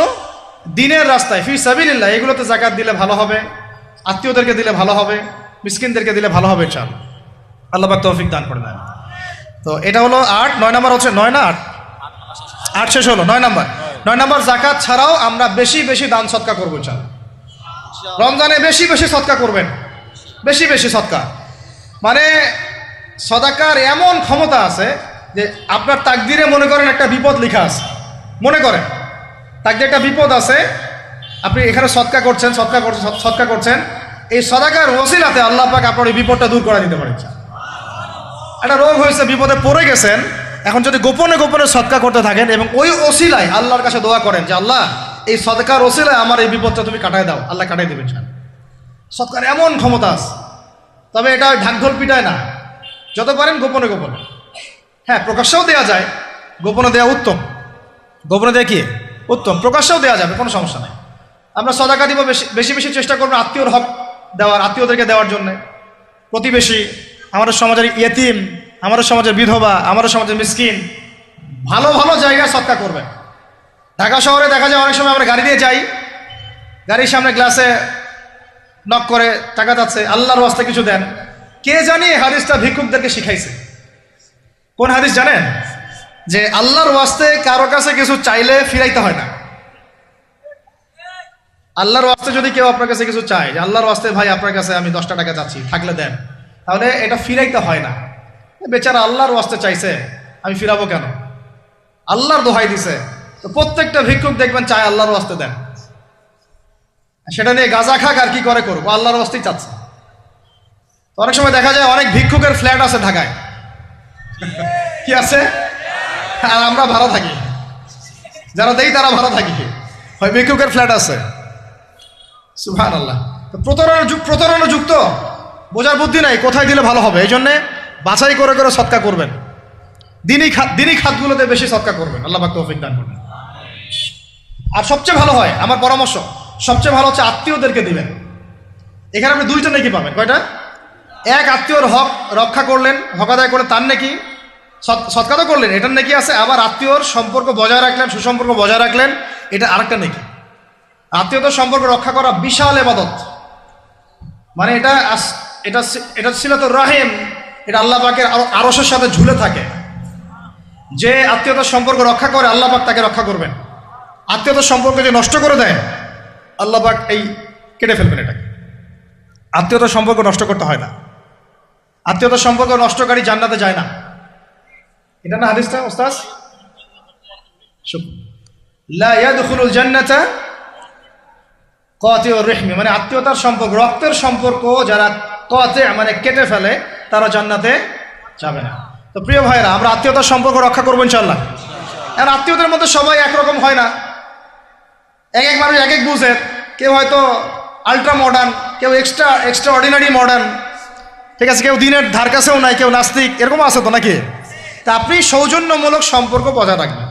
দিনের রাস্তায় ফি সাবিলিল্লাহ এগুলোতে জাকাত দিলে ভালো হবে, আত্মীয়দেরকে দিলে ভালো হবে, মিসকিনদেরকে দিলে ভালো হবে ইনশাআল্লাহ। আল্লাহ পাক তৌফিক দান করে দেন। তো এটা হলো 8। 9 নম্বর হচ্ছে 9 না 8? 8 শেষ হলো, 9 নম্বর। 9 নম্বর, জাকাত ছাড়াও আমরা বেশি বেশি দান সদকা করবো ইনশাআল্লাহ। রমজানে বেশি বেশি সদকা করবেন, বেশি বেশি সদকা। মানে সদাকার এমন ক্ষমতা আছে যে আপনার তাকদিরে মনে করেন একটা বিপদ লেখা আছে, মনে করেন তাকদিরে একটা বিপদ আছে, আপনি এখানে সদকা করছেন, সদকা করছেন, এই সদাকার ওসিলাতে আল্লাহ পাক আপনার এই বিপদটা দূর করে দিতে পারেন। একটা রোগ হয়েছে, বিপদে পড়ে গেছেন, এখন যদি গোপনে গোপনে সদকা করতে থাকেন এবং ওই ওসিলায় আল্লাহর কাছে দোয়া করেন যে আল্লাহ এই সদকার ওসিলায় আমার এই বিপদটা তুমি কাটায় দাও, আল্লাহ কাটাই দেবেন। সদকার এমন ক্ষমতা আছে, তবে এটা ঢাকঢোল পিটায় না, যত পারেন গোপনে গোপনে। হ্যাঁ, প্রকাশ্যেও দেওয়া যায়, গোপনে দেওয়া উত্তম। গোপনে দেওয়া কি উত্তম, প্রকাশ্যেও দেওয়া যাবে, কোনো সমস্যা নেই। আমরা সদাকা দিব, বেশি বেশি চেষ্টা করবো আত্মীয়র হক দেওয়ার, আত্মীয়দেরকে দেওয়ার জন্য। প্রতিবেশী, আমাদের সমাজের ইয়েতিম, আমাদের সমাজের বিধবা, আমাদের সমাজের মিসকিন, ভালো ভালো জায়গায় সদকা করবেন। ঢাকা শহরে দেখা যায় অনেক সময় আমরা গাড়ি দিয়ে যাই, গাড়ির সামনে গ্লাসে নক করে টাকা যাচ্ছে, আল্লাহর ওয়াস্তে কিছু দেন। কে জানি হাদিসটা ভিক্ষুকদেরকে শিখাইছে। কোন হাদিস জানেন? যে আল্লাহর ওয়াস্তে কারো কাছে কিছু চাইলে ফিরাইতে হয় না। আল্লাহর ওয়াস্তে যদি কেউ আপনার কাছে কিছু চায়, যে আল্লাহর ওয়াস্তে ভাই আপনার কাছে আমি 10টা টাকা চাচ্ছি, থাকলে দেন, তাহলে এটা ফিরাইতে হয় না। বেচারা আল্লাহর ওয়াস্তে চাইছে, আমি ফিরাবো কেন? আল্লাহর দোহাই দিছে। তো প্রত্যেকটা ভিক্ষুক দেখবেন চায় আল্লাহর ওয়াস্তে দেন। সেটা নিয়ে গাঁজা খাক আর কি করে করবো, আল্লাহর ওয়াস্তেই চাচ্ছে। অনেক সময় দেখা যায় অনেক ভিক্ষুকের ফ্ল্যাট আছে ঢাকায়, কি আছে, আর আমরা ভাড়া থাকি, যারা দেই তারা ভাড়া থাকি, হয় ভিক্ষুকের ফ্ল্যাট আছে। সুবহানাল্লাহ। তো প্রতারণা যুক্ত, বোঝার বুদ্ধি নাই কোথায় দিলে ভালো হবে। এই জন্যে বাছাই করে করে সদকা করবেন, দিনই খাতগুলোতে বেশি সদকা করবেন। আল্লাহ পাক তৌফিক দান করবেন। আর সবচেয়ে ভালো হয়, আমার পরামর্শ, সবচেয়ে ভালো হচ্ছে আত্মীয়দেরকে দিবেন। এখানে আপনি 2টা নেকি পাবেন। কয়টা? এক, আত্মীয়র হক রক্ষা করলেন, হক আদায় করলেন, তার নেকি, সদকা তো করলেন, এটার নেকি আছে। আবার আত্মীয়র সম্পর্ক বজায় রাখলেন, সুসম্পর্ক বজায় রাখলেন, এটা আরেকটা নেকি। আত্মীয়তার সম্পর্ক রক্ষা করা বিশাল ইবাদত। মানে এটা সিলাতুর রাহিম, এটা আল্লাহ পাকের আরশের সাথে ঝুলে থাকে। যে আত্মীয়তার সম্পর্ক রক্ষা করে আল্লাহ পাক তাকে রক্ষা করবেন। আত্মীয়তার সম্পর্ক যে নষ্ট করে দেয় আল্লাহ পাক এই কেটে ফেলবেন। এটাকে আত্মীয়তার সম্পর্ক নষ্ট করতে হয় না। আত্মীয়তার সম্পর্ক নষ্টকারী জান্নাতে যায় না। এটা না হাদিসটা ওস্তাদ? লা ইয়াদখুলুল জান্নাতা কাতিউর রহমি, মানে আত্মীয়তার সম্পর্ক, রক্তের সম্পর্ক যারা কাতি মানে কেটে ফেলে তারা জান্নাতে যাবে না। তো প্রিয় ভাইরা, আমরা আত্মীয়তার সম্পর্ক রক্ষা করবো ইনশাআল্লাহ। আর আত্মীয়দের মধ্যে সবাই একরকম হয় না, এক এক মানুষ এক এক বুঝের। কেউ হয়তো আলট্রা মডার্ন, কেউ এক্সট্রা অর্ডিনারি মডার্ন, ঠিক আছে, কেউ দিনের ধার কাছেও নাই, কেউ নাস্তিক, এরকম আছে তো নাকি? তা আপনি সৌজন্যমূলক সম্পর্ক বজায় রাখবেন।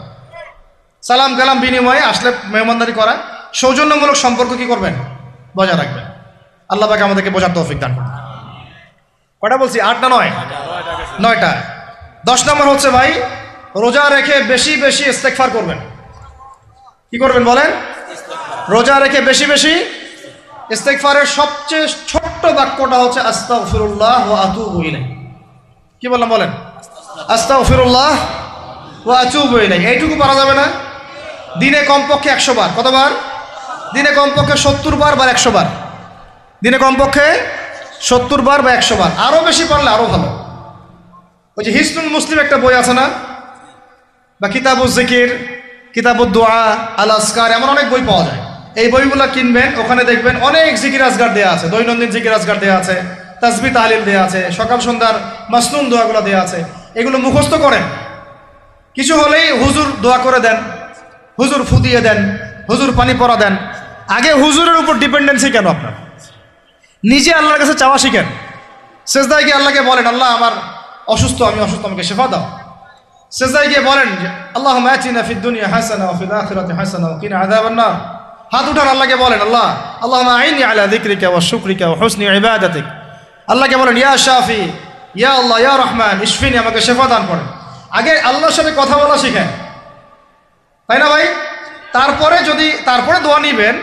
সালাম কালাম বিনিময়ে আসলে মেহমানদারি করা, সৌজন্যমূলক সম্পর্ক কি করবেন? বজায় রাখবেন। আল্লাহ পাক আমাদেরকে বোঝার তৌফিক দান করুন। কটা বলছি? 8 না 9? 9টা। 10 নম্বর হচ্ছে ভাই, রোজা রেখে বেশি বেশি ইস্তেগফার করবেন। কি করবেন বলেন? রোজা রেখে বেশি বেশি ইস্তেগফারের সবচেয়ে ছোট্ট বাক্যটা হচ্ছে আস্তাগফিরুল্লাহ ওয়া আতুবু ইলাইহি। কি বললাম বলেন? আস্তাগফিরুল্লাহ ওয়া আতুবু ইলাইহি। এইটুকু পারা যাবে না? দিনে কমপক্ষে 100 বার। কতবার? দিনে কমপক্ষে 70 বার বা 100 বার। দিনে কমপক্ষে 70 বার বা 100 বার। আরও বেশি পারলে আরও ভালো। ওই যে হিসনুল মুসলিম একটা বই আছে না, বা কিতাবুজ জিকির, কিতাবুদ দোয়া, আল আসকার, এমন অনেক বই পাওয়া যায়। এই বইগুলো কিনবেন, ওখানে দেখবেন অনেক জিকির আজগার দেওয়া আছে, দৈনন্দিন জিকির আজগার দেওয়া আছে, তাসবিহ তাহলিল দেওয়া আছে, সকাল সন্ধ্যার মাসনুন দোয়াগুলো দেওয়া আছে। এগুলো মুখস্থ করেন, কিছু হলেই হুজুর দোয়া করে দেন, হুজুর ফু দিয়ে দেন, হুজুর পানি পরা দেন। আগে হুজুরের উপর ডিপেন্ডেন্সি কেন আপনার? নিজে আল্লাহর কাছে চাওয়া শিখেন। সেজদায় গিয়ে আল্লাহকে বলেন, আল্লাহ আমার অসুস্থ, আমি অসুস্থ, আমাকে শেফা দাও। সেজদায় গিয়ে বলেন আল্লাহুম্মা আতিনা ফিদ দুনিয়া হাসানা ওয়া ফিল আখিরাতি হাসানা ওয়া কিনা আযাবান নার। হাত উঠান, আল্লাহকে বলেন আল্লাহুম্মা আইনি আলা যিকরিকা ওয়া শুকরিকা ওয়া হুসনি ইবাদাতিক। আল্লাহকে বলেন ইয়া শাফি, ইয়া আল্লাহ, ইয়া রহমান ইশফিনি, আমাকে শেফা দান করেন। আগে আল্লাহর সাথে কথা বলা শিখেন, তাই না ভাই? তারপরে দোয়া নিবেন,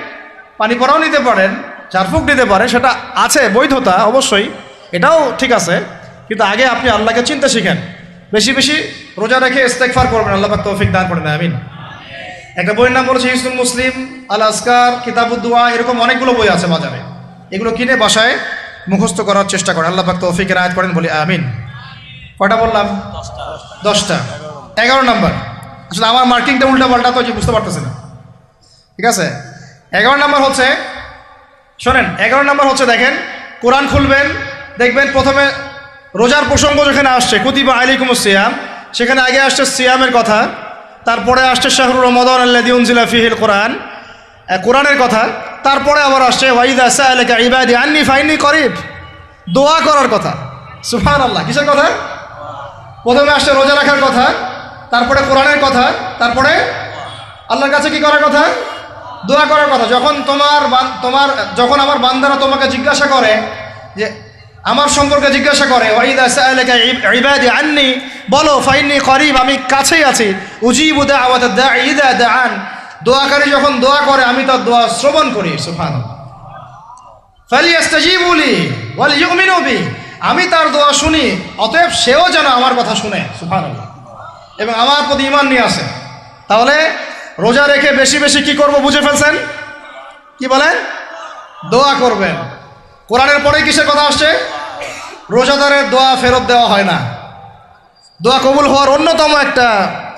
পানি পরাও নিতে পারেন, ঝাড়ফুঁক দিতে পারেন, সেটা আছে বৈধতা অবশ্যই, এটাও ঠিক আছে। কিন্তু আগে আপনি আল্লাহকে চিনতে শিখেন। বেশি বেশি রোজা রেখে ইস্তেগফার করবেন, আল্লাহ পাক তৌফিক দান করেন, আমিন। একটা বইয়ের নাম বলেছে হিসনুল মুসলিম, আল আসকার, কিতাবুদ দুয়া, এরকম অনেকগুলো বই আছে বাজারে। এগুলো কিনে বাসায় মুখস্থ করার চেষ্টা করেন, আল্লাহ পাক তৌফিকের আয়াত করেন, বলি আমিন। কয়টা বললাম? 10টা। 11 নাম্বার, আসলে আমার মার্কিংটা উল্টা পাল্টা তো বুঝতে পারতেছে না, ঠিক আছে? 11 নাম্বার হচ্ছে, শোনেন, 11 নাম্বার হচ্ছে, দেখেন কোরআন খুলবেন, দেখবেন প্রথমে রোজার প্রসঙ্গ যেখানে আসছে কুতিবা আলাইকুমুস সিয়াম, সেখানে আগে আসছে সিয়ামের কথা, তারপরে আসছে শাহরুর রমাদান আল্লাযী উনজিলা ফীহিল কোরআন, কোরআনের কথা, তারপরে আবার আসছে ওয়াইদা সাআলাকা ইবাদি আন্নী ফাইন্নী করিব, দোয়া করার কথা। সুবহানাল্লাহ, কিসের কথা? প্রথমে আসছে রোজা রাখার কথা, তারপরে কোরআনের কথা, তারপরে আল্লাহর কাছে কি করার কথা? দোয়া করার কথা। যখন আমার বান্দারা তোমাকে জিজ্ঞাসা করে, যে আমার সম্পর্কে জিজ্ঞাসা করে, ওয়াইদা সাআলাকা ইবাদি আন্নী, বলো ফাইন্নী করিব, আমি কাছেই আছি, উজিবু দাওয়াতাদ দাঈ ইযা দাআন, দোয়াকারী যখন দোয়া করে আমি তার দোয়া শ্রবণ করি। সুবহানাল্লাহ। ফালিয়াস্তাজিবু লি ওয়াল ইউমিনু বি, আমি তার দোয়া শুনি, অতএব সেও যেন আমার কথা শুনে। সুবহানাল্লাহ। এবং আমার প্রতি ঈমান নিয়ে আসে। তাহলে রোজা রেখে বেশি বেশি কি করব বুঝে ফেলছেন? কি বলেন? দোয়া করবেন। কোরআনের পরে কিসের কথা আসছে? রোজাদারের দোয়া ফেরত দেওয়া হয় না। দোয়া কবুল হওয়ার অন্যতম একটা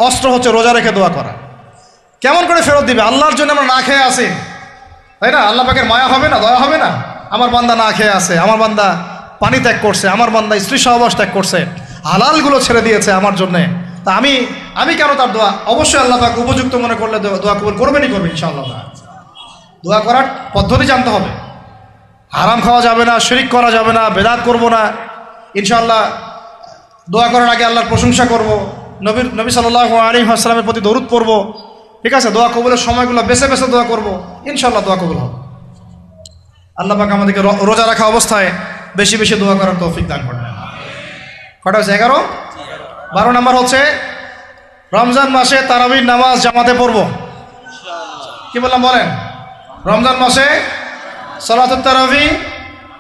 অস্ত্র হচ্ছে রোজা রেখে দোয়া করা। কেমন করে ফেরত দিবে? আল্লাহর জন্য আমরা না খেয়ে আসি, তাই না? আল্লাহ পাকের মায়া হবে না, দয়া হবে না? আমার বান্দা না খেয়ে আছে, আমার বান্দা পানি ত্যাগ করছে, আমার বান্দা স্ত্রী সহবাস ত্যাগ করছে, হালালগুলো ছেড়ে দিয়েছে আমার জন্যে, তা আমি কেন তার দোয়া? অবশ্যই আল্লাহ পাক উপযুক্ত মনে করলে দোয়া কবুল করবেনই করবেন ইনশাআল্লাহ। দোয়া করার পদ্ধতি জানতে হবে। হারাম খাওয়া যাবে না, শিরিক করা যাবে না, বেদাত করব না। ইনশাআল্লাহ দোয়া করার আগে আল্লাহর প্রশংসা করব, নবী সাল্লাল্লাহু আলাইহি ওয়াসাল্লামের প্রতি দরুদ পড়ব, ঠিক আছে? দোয়া কবুলের সময়গুলো বেছে বেছে দোয়া করব, ইনশাআল্লাহ দোয়া কবুল হবে। আল্লাহ পাক আমাদেরকে রোজা রাখা অবস্থায় বেশি বেশি দোয়া করার তৌফিক দান করেন। কটা হচ্ছে? 11। 12 নাম্বার হচ্ছে রমজান মাসে তারাবির নামাজ জামাতে পড়ব। কি বললাম বলেন? রমজান মাসে সালাতুত তারাবি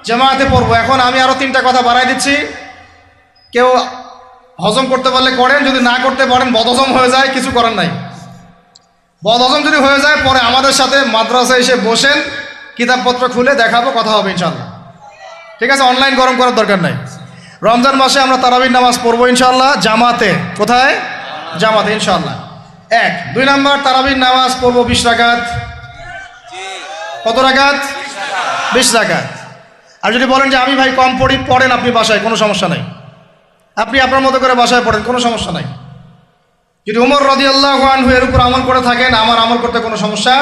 জামাতে পড়ব। এখন আমি আরো 3টা কথা বাড়াই দিচ্ছি, কেউ হজম করতে পারলে করেন, যদি না করতে পারেন বদহজম হয়ে যায়, কিছু করার নাই। বদহজম যদি হয়ে যায় পরে আমাদের সাথে মাদ্রাসায় এসে বসেন, কিতাবপত্র খুলে দেখাবো, কথা হবে ইনশাআল্লাহ, ঠিক আছে? অনলাইন গরম করার দরকার নাই। রমজান মাসে আমরা তারাবির নামাজ পড়বো ইনশাআল্লাহ জামাতে। কোথায়? জামাতে ইনশাআল্লাহ। 1। 2 নাম্বার, তারাবির নামাজ পড়বো 20 রাকাত। কত রাকাত? 20 রাকাত। আর যদি বলেন যে আমি ভাই কম পড়ি, পড়েন আপনি বাসায়, কোনো সমস্যা নাই, আপনি আপনার মতো করে বাসায় পড়েন, কোনো সমস্যা নাই। যদি উমর রাদিয়াল্লাহু আনহু এর উপর আমল করে থাকেন, আমার আমল করতে কোনো সমস্যা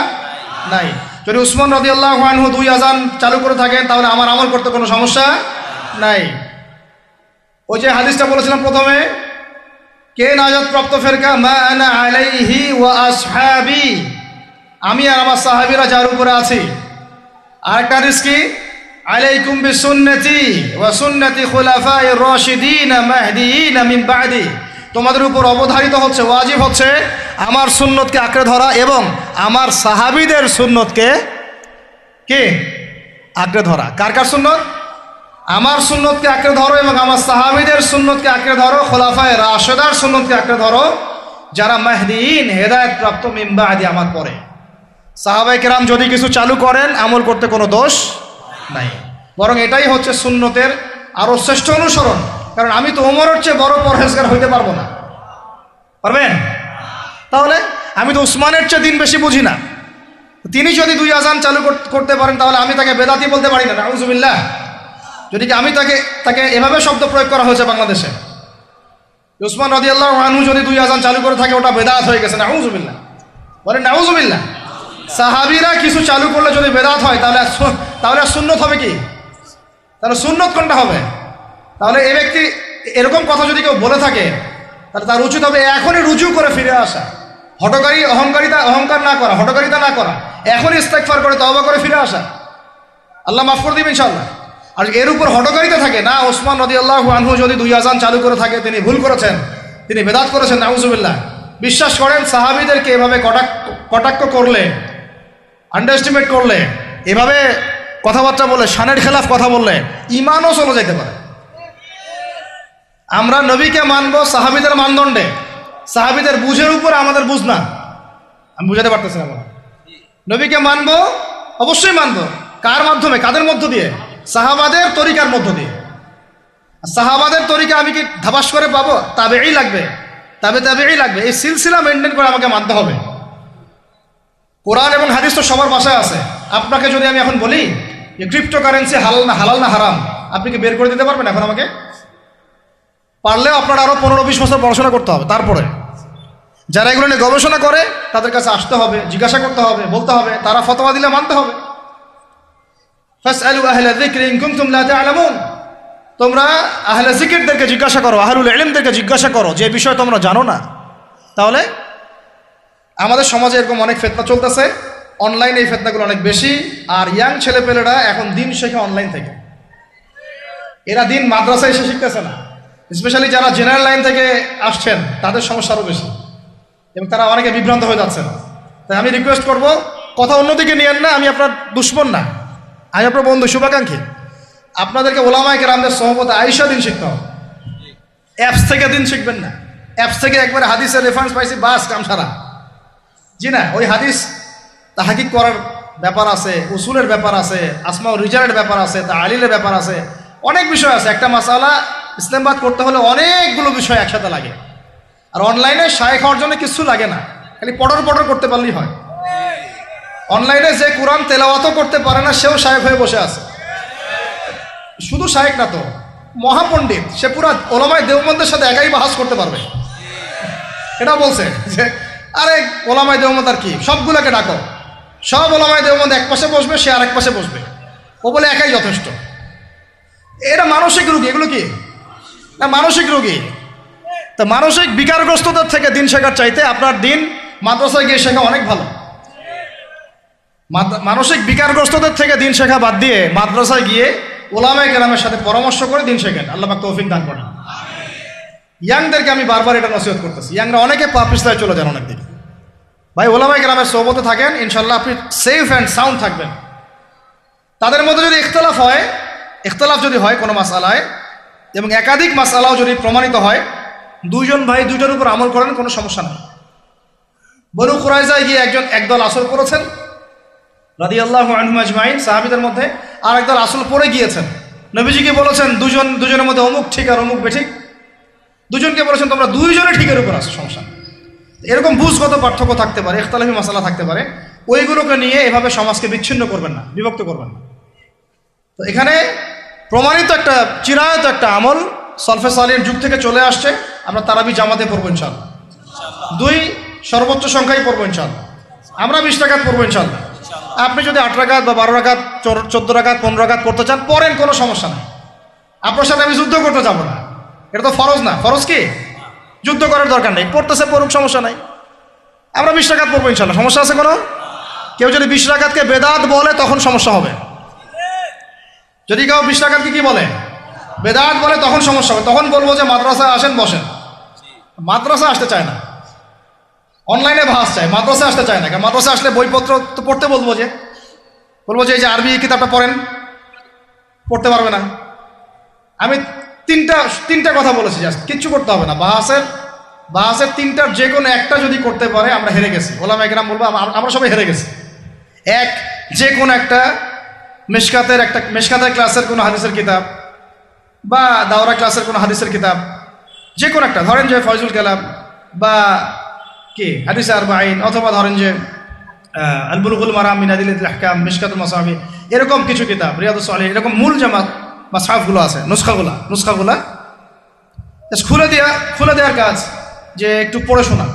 নাই। যদি উসমান রাদিয়াল্লাহু আনহু 2 আযান চালু করে থাকেন, তাহলে আমার আমল করতে কোনো সমস্যা নাই। ওই যে হাদিসটা বলেছিলাম প্রথমে, কে নাজাত প্রাপ্ত ফেরকা? মা আনা আলাইহি ওয়া আসহাবি, আমি আর আমার সাহাবীরা যার উপরে আছি। আরেকটা হাদিস কি? আলাইকুম বিসুন্নতি ওয়া সুন্নতি খুলাফায়ে রাশিদিন মাহদিয়িন মিন বা'দি, তোমাদের উপর অবধারিত হচ্ছে, ওয়াজিব হচ্ছে আমার সুন্নতকে আঁকড়ে ধরা এবং আমার সাহাবীদের সুন্নতকে কে আঁকড়ে ধরা। কার কার সুন্নত? আমার সুন্নতকে আঁকড়ে ধরো এবং আমার সাহাবীদের সুন্নতকে আঁকড়ে ধরো, খোলাফায়ে রাশেদার সুন্নতকে আঁকড়ে ধরো, যারা মাহদিয়িন হেদায়েত প্রাপ্ত মিন বা'দি, আমার পরে। সাহাবায়ে কেরাম যদি কিছু চালু করেন, আমল করতে কোনো দোষ নাই, বরং এটাই হচ্ছে সুন্নতের আরো শ্রেষ্ঠ অনুসরণ। কারণ আমি তো ওমরের চেয়ে বড় পরহেজগার হইতে পারবো না, পারবেন? তাহলে আমি তো উসমানের চেয়ে দিন বেশি বুঝি না, তিনি যদি 2 আজান চালু করতে পারেন তাহলে আমি তাকে বেদাতি বলতে পারি না, নাউজুবিল্লাহ। যদি কি আমি তাকে এভাবে শব্দ প্রয়োগ করা হয়েছে বাংলাদেশে, উসমান রাদিয়াল্লাহু আনহু যদি 2 আজান চালু করে থাকে ওটা বেদাত হয়ে গেছে, নাউজুবিল্লাহ। বলেন নাউজুবিল্লাহ। সাহাবীরা কিছু চালু করলে যদি বেদাত হয় তাহলে সুন্নত হবে কি? তাহলে সুন্নত কোনটা হবে? তাহলে এই ব্যক্তি এরকম কথা যদি কেউ বলে থাকে তাহলে তার উচিত হবে এখনই রুজু করে ফিরে আসা, অহংকার না করা, হঠকারিতা না করা, এখনই ইস্তেগফার করে তওবা করে ফিরে আসা। আল্লাহ মাফ করে দিবেন ইনশাআল্লাহ। আর এর উপর হঠকারিতা থাকে না, ওসমান রাদিয়াল্লাহু আনহু যদি 2 আজান চালু করে থাকে তিনি ভুল করেছেন, তিনি বেদাত করেছেন, নাউজুবিল্লাহ। বিশ্বাস করেন সাহাবীদেরকে এভাবে কটাক্ষ করলে, আন্ডারএস্টিমেট করলে, এভাবে কথাবার্তা বলে, শানের খেলাফ কথা বললে ঈমানও চলে যেতে পারে। আমরা নবীকে মানব সাহাবীদের মানদণ্ডে, সাহাবীদের বুঝের উপর আমাদের বুঝ না। আমি বুঝাতে পারতেছি না। নবীকে মানব, অবশ্যই মানব। কার মাধ্যমে? কাদের মধ্য দিয়ে? সাহাবাদের তরিকার মধ্য দিয়ে। সাহাবাদের তরিকা আমি কি ধাবাস করে পাবো? তাবেই লাগবে, তাবেই লাগবে। এই সিলসিলা মেনটেন করে আমাকে মানতে হবে। কোরআন এবং হাদিস তো সবার ভাষায় আছে। আপনাকে যদি আমি এখন বলি যে ক্রিপ্টোকারেন্সি হালাল না হারাম, আপনি কি বের করে দিতে পারবেন এখন আমাকে? পারলেও আপনার আরো 15-20 বছর পড়াশোনা করতে হবে। তারপরে যারা এগুলো নিয়ে গবেষণা করে তাদের কাছে আসতে হবে, জিজ্ঞাসা করতে হবে, বলতে হবে, তারা ফতোয়া দিলে মানতে হবে। ফাসআলু আহলা যিকরি ইন কুনতুম লা তা'লামুন। তোমরা আহলে জিকিরদেরকে জিজ্ঞাসা করো, আহলুল ইলমদেরকে জিজ্ঞাসা করো যে বিষয় তোমরা জানো না। তাহলে আমাদের সমাজে এরকম অনেক ফিতনা চলতেছে, অনলাইনে এই ফিতনাগুলো অনেক বেশি। আর ইয়াং ছেলেপেলেরা এখন দিন শেখে অনলাইন থেকে। এরা দিন মাদ্রাসায় এসে শিখতেছে না। স্পেশালি যারা জেনারেল লাইন থেকে আসছেন তাদের সমস্যা আরও বেশি, এবং তারা অনেকে বিভ্রান্ত হয়ে যাচ্ছেন। তাই আমি রিকোয়েস্ট করব, কথা অন্যদিকে নিয়েন না। আমি আপনার দুশ্মন না, আমি আপনার বন্ধু, শুভাকাঙ্ক্ষী। আপনাদেরকে ওলামায়ে কেরামদের সহবতে আইসা দিন শিখতে হবে। অ্যাপস থেকে দিন শিখবেন না। অ্যাপস থেকে একবারে হাদিসের রেফারেন্স পাইছি, বাস কাম সারা। জি না, ওই হাদিস তাহকিক করার ব্যাপার আছে, উসুলের ব্যাপার আছে, আসমা ও রিজালের ব্যাপার আছে, তাআলিলের ব্যাপার আছে, অনেক বিষয় আছে। একটা মাসালা ইসলামবাদ করতে হলে অনেকগুলো বিষয় একসাথে লাগে। আর অনলাইনে শায়েখ হওয়ার জন্য কিছু লাগে না, খালি পড়র করতে পারলেই হয়। অনলাইনে যে কোরআন তেলাওয়াতও করতে পারে না সেও শায়েখ হয়ে বসে আছে। শুধু শায়েখ না তো, মহাপণ্ডিত, সে পুরা ওলামায়ে দেওবন্দের সাথে একাই বাহাস করতে পারবে। এটাও বলছে যে আরে ওলামায়ে দেওবন্দ আর কি, সবগুলোকে ডাকো, সব ওলামায়ে দেওবন্দ এক পাশে বসবে, সে আরেক পাশে বসবে, ও বলে একাই যথেষ্ট। এটা মানসিক রোগী। এগুলো কি না মানসিক রোগী? তা মানসিক বিকারগ্রস্ততার থেকে দিন শেখার চাইতে আপনার দিন মাদ্রাসায় গিয়ে শেখা অনেক ভালো। মানসিক বিকারগ্রস্তদের থেকে দিন শেখা বাদ দিয়ে মাদ্রাসায় গিয়ে ওলামায়ে কেরামের সাথে পরামর্শ করে দিন শেখেন। আল্লাহ পাক তৌফিক দান করেন। ইয়াংদেরকে আমি বারবার এটা নসিহত করতেছি। ইয়াংরা অনেকে পাপিস্তায় চলে যান অনেক দিকে। ভাই, ওলামায়ে কেরামের সোহবতে থাকেন, ইনশাল্লাহ আপনি সেফ অ্যান্ড সাউন্ড থাকবেন। তাদের মধ্যে যদি ইখতলাফ যদি হয় কোনো মাসালায়, এবং একাধিক মাসালাও যদি প্রমাণিত হয়, দুইজন ভাই দুইটার উপর আমল করেন, কোনো সমস্যা নেই। বনু কুরাইজায় গিয়ে একদল আসল পড়েছেন রাদিয়াল্লাহু আনহুম আজমাইন, সাহাবীদের মধ্যে, আর একদল আসল পড়ে গিয়েছেন। নবীজিকে বলেছেন দুজনের মধ্যে অমুক ঠিক আর অমুক বেঠিক। দুজনকে বলেছেন তোমরা দুইজনে ঠিকের উপর আসো, সমস্যা। এরকম বুঝগত পার্থক্য থাকতে পারে, ইখতিলাফি মাসালা থাকতে পারে। ওইগুলোকে নিয়ে এভাবে সমাজকে বিচ্ছিন্ন করবেন না, বিভক্ত করবেন না। তো এখানে প্রমাণিত একটা চিরায়ত একটা আমল সলফে সালিহীন যুগ থেকে চলে আসছে। আমরা তারাবি জামাতে পড়বো ইনশাআল্লাহ, 2 সর্বোচ্চ সংখ্যায় পড়বো ইনশাআল্লাহ। আমরা 20 রাকাত পড়বো ইনশাআল্লাহ। আপনি যদি 8 রাকাত বা 12 রাকাত, 14 রাকাত, 15 রাকাত পড়তে চান পড়েন, কোনো সমস্যা নেই। আপনার সাথে আমি যুদ্ধ করতে যাবো না, এটা তো ফরজ না। ফরজ কি? যুদ্ধ করার দরকার নেই, পড়তেছে পড়ুক, সমস্যা নাই। আমরা 20 রাকাত পড়বো ইনশাআল্লাহ, সমস্যা আছে কোনো? কেউ যদি 20 রাকাতকে বেদাত বলে তখন সমস্যা হবে। যদি কেউ 20 রাকাতকে কি বলে? বেদাত বলে, তখন সমস্যা হবে। তখন বলবো যে মাদ্রাসায় আসেন, বসেন। মাদ্রাসা আসতে চায় না, অনলাইনে ভাস চায়, মাদ্রাসা আসতে চায় না। মাদ্রাসা আসলে বইপত্র তো পড়তে বলবো যে এই যে আরবি কিতাবটা পড়েন, পড়তে পারবে না। আমি তিনটা কথা বলেছি, জাস্ট কিচ্ছু করতে হবে না। বাহাসের 3টার যে কোনো একটা যদি করতে পারে আমরা হেরে গেছি। ওলামায়ে কেরাম বলবো আমরা সবাই হেরে গেছি। যে কোনো একটা মেশকাতের ক্লাসের কোনো হাদিসের কিতাব, বা দাওরা ক্লাসের কোনো হাদিসের কিতাব, যে কোনো একটা, ধরেন যে ফয়জুল কালাম বা কি হাদিসে আরবাঈন, অথবা ধরেন যে আল বুলুগুল মারাম মিন আদিল্লাতিল আহকাম, মিশকাতুল মাসাবিহ, এরকম কিছু কিতাব, রিয়াদুস সালিহিন, এরকম মূল জামাত মাসহাফগুলো আছে, নুসখাগুলা খুলে দেওয়ার কাজ, যে একটু পড়ে শোনা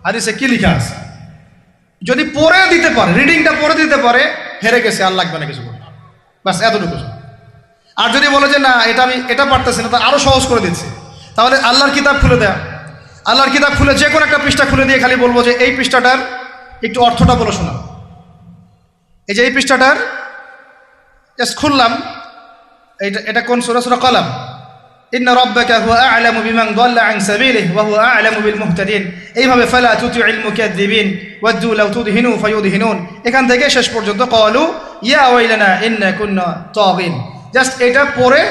হাদিসে কি লিখা আছে। যদি পড়ে দিতে পারে, রিডিংটা পড়ে দিতে পারে, হেরে গেছে, আর লাগবে না কিছু করে, বাস এতটুকু। আর যদি বলে যে না আমি এটা পারতেছি না, তা আরো সহজ করে দিচ্ছি, তাহলে আল্লাহর কিতাব খুলে দেয়া, আল্লাহর কিতাব খুলে যে কোনো একটা পৃষ্ঠা খুলে দিয়ে খালি বলবো যে এই পৃষ্ঠাটার একটু অর্থটা বলে শোনা। এই যে এই পৃষ্ঠাটার জাস্ট খুললাম, এটা কোন সূরা? সূরা কলম। ইন্না রাব্বাকা হুয়া আ'লামু বিমান দাল্লা আন সাবিলিহি ওয়া হুয়া আ'লামু বিল মুহতাদিন। এইভাবে ফালা তুতি'ল মুকাদ্দিবিন ওয়াদ্দু লাউ তুদহিনু ফায়ুদহিনুন, এখান থেকে শেষ পর্যন্ত ক্বালু ইয়া ওয়াইলানা ইন্না কুন্না তাগিন। জাস্ট এটা পড়ে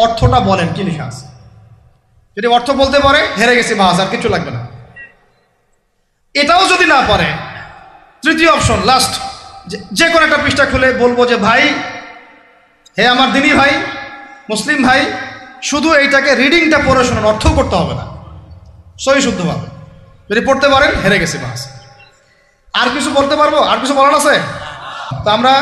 অর্থটা বলেন কি লেখা আছে। যদি অর্থ বলতে পারে হেরে গেছি, বাস, আর কিছু লাগবে না। এটাও যদি না পারে, তৃতীয় অপশন, লাস্ট, যে কোনো একটা পৃষ্ঠা খুলে বলবো যে ভাই, হে আমার দিনী ভাই, মুসলিম ভাই, শুধু এইটাকে রিডিংটা পড়ে শোনার, অর্থও করতে হবে না, সহি শুদ্ধভাবে। যদি পড়তে পারেন হেরে গেছি, বাস। আর কিছু বলতে পারবো? আর কিছু বলার আছে? তো আমরা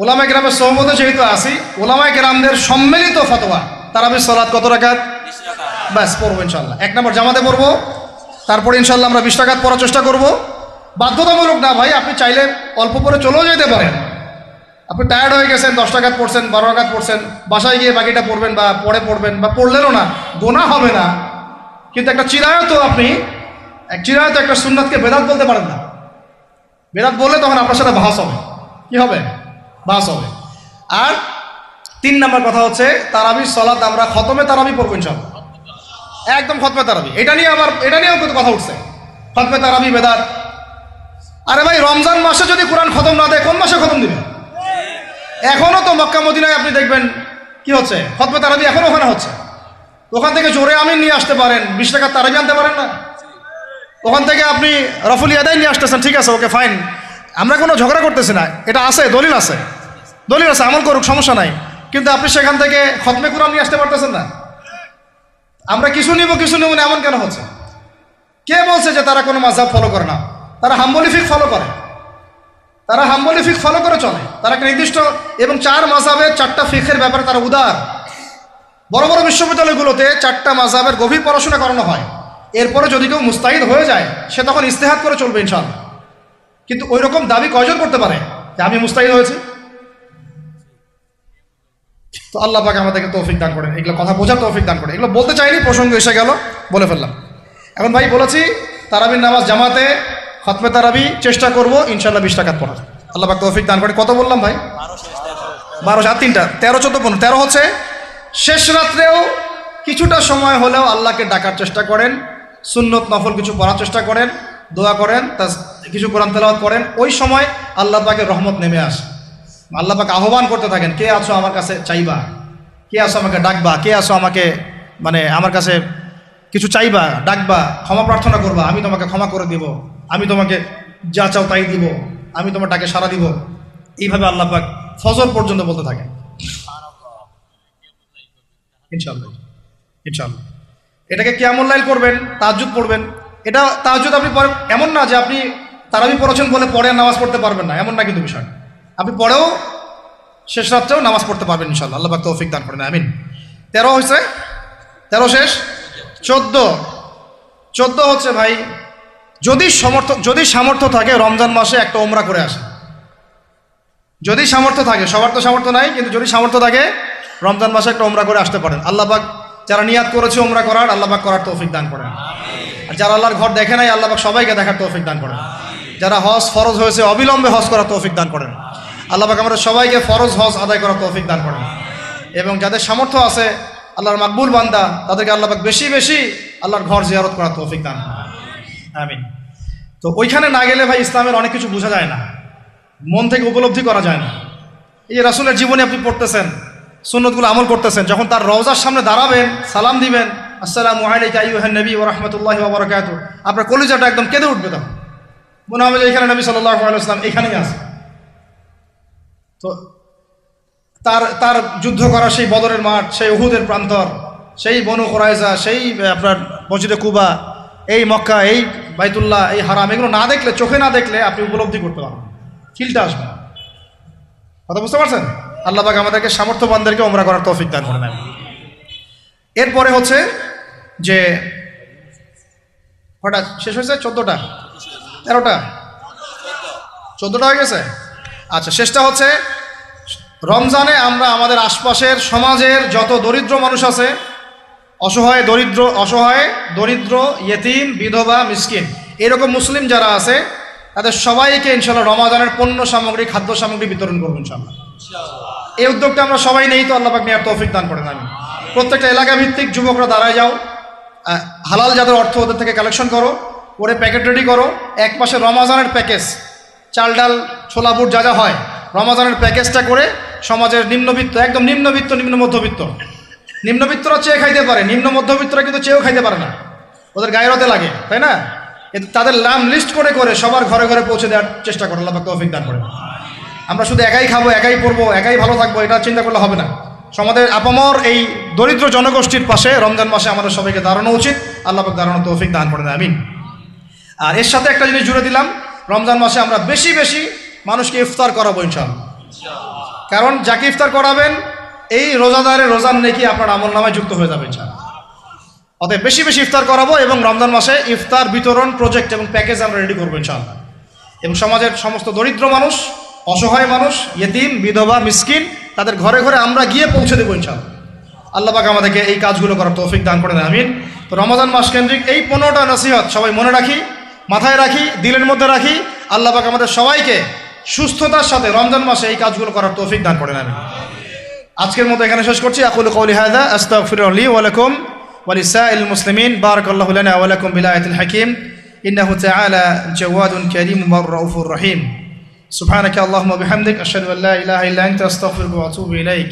ওলামায়ে কেরামের সহমতে যেহেতু আসি, ওলামায়ে কেরামদের সম্মিলিত ফতোয়া, তারাবির সালাত কত রাকাত? 20 রাকাত। ব্যাস, পড়বো ইনশাল্লাহ। 1 নম্বর জামাতে পড়বো, তারপরে ইনশাল্লাহ আমরা 20 রাকাত পড়ার চেষ্টা করব। বাধ্যতামূলক না ভাই, আপনি চাইলে অল্প পরে চলেও যেতে পারেন। আপনি টায়ার্ড হয়ে গেছেন, 10 রাকাত পড়ছেন, 12 রাকাত পড়ছেন, বাসায় গিয়ে বাকিটা পড়বেন, বা পরে পড়বেন, বা পড়লেনও না, গোনা হবে না। কিন্তু একটা চিরায়ত, আপনি চিরায়ত একটা সুন্নাতকে বেদাত বলতে পারেন না। বেদাত বললে তখন আপনার সাথে বাহাস হবে। কি হবে? বাহাস হবে। আর 3 নম্বর কথা হচ্ছে, তারাবির সালাত আমরা খতমে তারাবি পড়বো ইনশাআল্লাহ, একদম খতমে তারাবি। এটা নিয়েও কত কথা উঠছে, খতমে তারাবি বেদাত। আরে ভাই, রমজান মাসে যদি কোরআন খতম না দেয়, কোন মাসে খতম দিবে? এখনো তো মক্কা মদিনায় আপনি দেখবেন কি হচ্ছে, খতমে তারাবি এখনো ওখানে হচ্ছে। ওখান থেকে জোরে আমিন নিয়ে আসতে পারেন, 20 রাকাত তারাবি আনতে পারেন না? ওখান থেকে আপনি রফুল ইয়াদাইন নিয়ে আসতেছেন, ঠিক আছে, ওকে ফাইন, আমরা কোনো ঝগড়া করতেছি না, এটা আছে, দলিল আছে, আমল করুক, সমস্যা নাই। কিন্তু আপনি সেখান থেকে খতমে কোরআন নিয়ে আসতে পারতেছেন না। আমরা কিছু নিব না, এমন কেন হচ্ছে? কে বলছে যে তারা কোনো মাযহাব ফলো করে না? তারা হাম্বলি ফিকহ ফলো করে, চলে। তারা একটা নির্দিষ্ট, এবং 4 মাযহাবের 4টা ফিকহের ব্যাপারে তারা উদার। বড় বড় বিশ্ববিদ্যালয়গুলোতে 4টা মাযহাবের গভীর পড়াশোনা করানো হয়। এরপরে যদি কেউ মুস্তাহিদ হয়ে যায়, সে তখন ইজতিহাদ করে চলবে ইনশাআল্লাহ। কিন্তু ওই রকম দাবি কয়জন করতে পারে যে আমি মুস্তাহিদ হয়েছি? তো আল্লাহ পাক আমাদেরকে তৌফিক দান করেন, এগুলো কথা বোঝার তৌফিক দান করেন। এগুলো বলতে চাইনি, প্রসঙ্গ এসে গেল, বলে ফেললাম। এখন ভাই বলেছি, তারাবির নামাজ জামাতে খতমে তারাবি চেষ্টা করব ইনশাআল্লাহ 20 রাকাত পড়ার। আল্লাহ পাক তৌফিক দান করেন। কত বললাম ভাই? 12, 7, 3টা, 13, 14, 15। 13 হচ্ছে শেষ রাত্রেও কিছুটা সময় হলেও আল্লাহকে ডাকার চেষ্টা করেন, সুন্নত নফল কিছু পড়ার চেষ্টা করেন, দোয়া করেন, কিছু কোরআন তেলাওয়াত করেন। ওই সময় আল্লাহ পাকের রহমত নেমে আসে। আল্লাহ পাক আহ্বান করতে থাকেন, কে আছো আমার কাছে চাইবা, কে আছো আমাকে ডাকবা, কে আছো আমাকে আমার কাছে কিছু চাইবা, ডাকবা, ক্ষমা প্রার্থনা করবা, আমি তোমাকে ক্ষমা করে দিব, আমি তোমাকে যা চাও তাই দিব, আমি তোমার ডাকে সাড়া দিব। এইভাবে আল্লাহ পাক ফজর পর্যন্ত বলতে থাকেন। ইনশাআল্লাহ এটাকে কিয়ামুল লাইল করবেন, তাহাজ্জুদ পড়বেন। এটা তাহাজ্জুদ আপনি এমন না যে আপনি তারাবি পড়েছেন বলে পরে নামাজ পড়তে পারবেন না, এমন না কিন্তু বিষয়। আপনি পরেও শেষ রাত্রেও নামাজ পড়তে পারবেন ইনশাআল্লাহ। আল্লাহ পাক তৌফিক দান করেন, আমিন। 13 হয়েছে, 13 শেষ, 14 হচ্ছে ভাই, যদি সামর্থ্য থাকে রমজান মাসে একটা উমরা করে আসে। যদি সামর্থ্য থাকে, সবার তো সামর্থ্য নাই, কিন্তু যদি সামর্থ্য থাকে রমজান মাসে একটা উমরা করে আসতে পারেন। আল্লাহ পাক যারা নিয়াত করেছে উমরা করার, আল্লাহ পাক করার তৌফিক দান করেন। আর যারা আল্লাহর ঘর দেখে নাই, আল্লাহ পাক সবাইকে দেখার তৌফিক দান করেন। যারা হজ ফরজ হয়েছে, অবিলম্বে হজ করার তৌফিক দান করেন। আল্লাহ পাক আমাদের সবাইকে ফরজ হজ আদায় করার তৌফিক দান করেন। এবং যাদের সামর্থ্য আছে, আল্লাহর মাকবুল বান্দা, তাদেরকে আল্লাহ পাক বেশি বেশি আল্লাহর ঘর জিয়ারত করার তৌফিক দান করেন, আমিন। তো ওইখানে না গেলে ভাই ইসলামের অনেক কিছু বোঝা যায় না, মন থেকে উপলব্ধি করা যায় না। এই যে রাসূলের জীবনী আপনি পড়তেছেন, সুন্নতগুলো আমল করতেছেন, যখন তার রওজার সামনে দাঁড়াবেন, সালাম দিবেন, আসসালামু আলাইকা আইয়ুহান নবী ওয়া রাহমাতুল্লাহি ওয়া বারাকাতুহু, আপনার কলিজাটা একদম কেঁদে উঠবে। তখন মনে হবে যে এখানে নবী সাল্লাল্লাহু আলাইহি ওয়াসাল্লাম এখানেই আছে। তো তার যুদ্ধ করা সেই বদরের মাঠ, সেই উহুদের প্রান্তর, সেই বনু কুরাইজা, সেই আপনার মসজিদে কুবা, এই মক্কা, এই বাইতুল্লাহ, এই হারাম, এগুলো না দেখলে, চোখে না দেখলে আপনি উপলব্ধি করতে পারবেন। ফিলটা আসবে না। কথা বুঝতে পারছেন? আল্লাহ পাক আমাদেরকে সামর্থ্যবানদেরকে ওমরা করার তৌফিক দান করে নেন। এরপরে হচ্ছে যে কটা শেষ হয়েছে? 14টা 13টা 14টা হয়ে গেছে। আচ্ছা, শেষটা হচ্ছে রমজানে আমরা আমাদের আশপাশের সমাজের যত দরিদ্র মানুষ আছে, অসহায় দরিদ্র ইয়েতিম বিধবা মিসকিন এরকম মুসলিম যারা আছে তাদের সবাইকে ইনশাআল্লাহ রমাদানের পণ্য সামগ্রী খাদ্য সামগ্রী বিতরণ করবো ইনশাআল্লাহ। এই উদ্যোগটা আমরা সবাই নেই তো আল্লাহ পাক নেওয়ার তৌফিক দান করেন। আমি প্রত্যেকটা এলাকা ভিত্তিক যুবকরা দাঁড়ায় যাও, হালাল যাদের অর্থ ওদের থেকে কালেকশন করো, করে প্যাকেট রেডি করো। এক পাশে রমাজানের প্যাকেজ, চাল ডাল ছোলা বুট যা যা হয় রমাজানের প্যাকেজটা করে সমাজের নিম্নবিত্ত, একদম নিম্নবিত্ত নিম্ন মধ্যবিত্ত, নিম্নবিত্তরা চেয়ে খাইতে পারে, নিম্ন মধ্যবিত্তরা কিন্তু চেয়েও খাইতে পারে না, ওদের গায়ের হতে লাগে, তাই না? তাদের নাম লিস্ট করে করে সবার ঘরে ঘরে পৌঁছে দেওয়ার চেষ্টা করে আল্লাহ পাক তৌফিক দান করে। আমরা শুধু একাই খাবো, একাই পড়বো, একাই ভালো থাকবো, এটা চিন্তা করলে হবে না। সমাজের আপামর এই দরিদ্র জনগোষ্ঠীর পাশে রমজান মাসে আমাদের সবাইকে দাঁড়ানো উচিত। আল্লাহ পাক দাঁড়ানোর তৌফিক দান করে দেয়, আমিন। আর এর সাথে একটা জিনিস জুড়ে দিলাম, রমজান মাসে আমরা বেশি বেশি মানুষকে ইফতার করাবো ইনশাআল্লাহ। কারণ যাকে ইফতার করাবেন এই রোজাদারের রোজার নেকি আপনার আমল নামায় যুক্ত হয়ে যাবে ইনশাআল্লাহ। অতএব বেশি বেশি ইফতার করাবো এবং রমজান মাসে ইফতার বিতরণ প্রজেক্ট এবং প্যাকেজ আমরা রেডি করবো ইনশাআল্লাহ। এবং সমাজের সমস্ত দরিদ্র মানুষ, অসহায় মানুষ, ইয়েতিম বিধবা মিসকিন তাদের ঘরে ঘরে আমরা গিয়ে পৌঁছে দেবো ইনশাআল্লাহ। আল্লাহ পাক আমাদেরকে এই কাজগুলো করার তৌফিক দান করে দেন, আমিন। তো রমজান মাস কেন্দ্রিক এই 15টা নসিহত সবাই মনে রাখি, মাথায় রাখি, দিলের মধ্যে রাখি। আল্লাহ পাক আমাদের সবাইকে সুস্থতার সাথে রমজান মাসে এই কাজগুলো করার তৌফিক দান করে দেন, আমিন। আজকের মতো এখানে শেষ করছি। আকুলু কওলি হাযা আস্তাগফিরুল্লাহ লি ওয়া লাকুম ওয়া লিসাইরিল মুসলিমিন। বারাকাল্লাহু লানা ওয়া লাকুম বিল আয়াতিল হাকীম। ইন্নাহু তাআলা জাওয়াদুন কারীমুন ওয়া রাউফুর রহিম। সুবহানাকা আল্লাহুম্মা বিহামদিক আশহাদু আল্লা ইলাহা ইল্লা আনতা আস্তাগফিরুকা ওয়া আতুবু ইলাইক।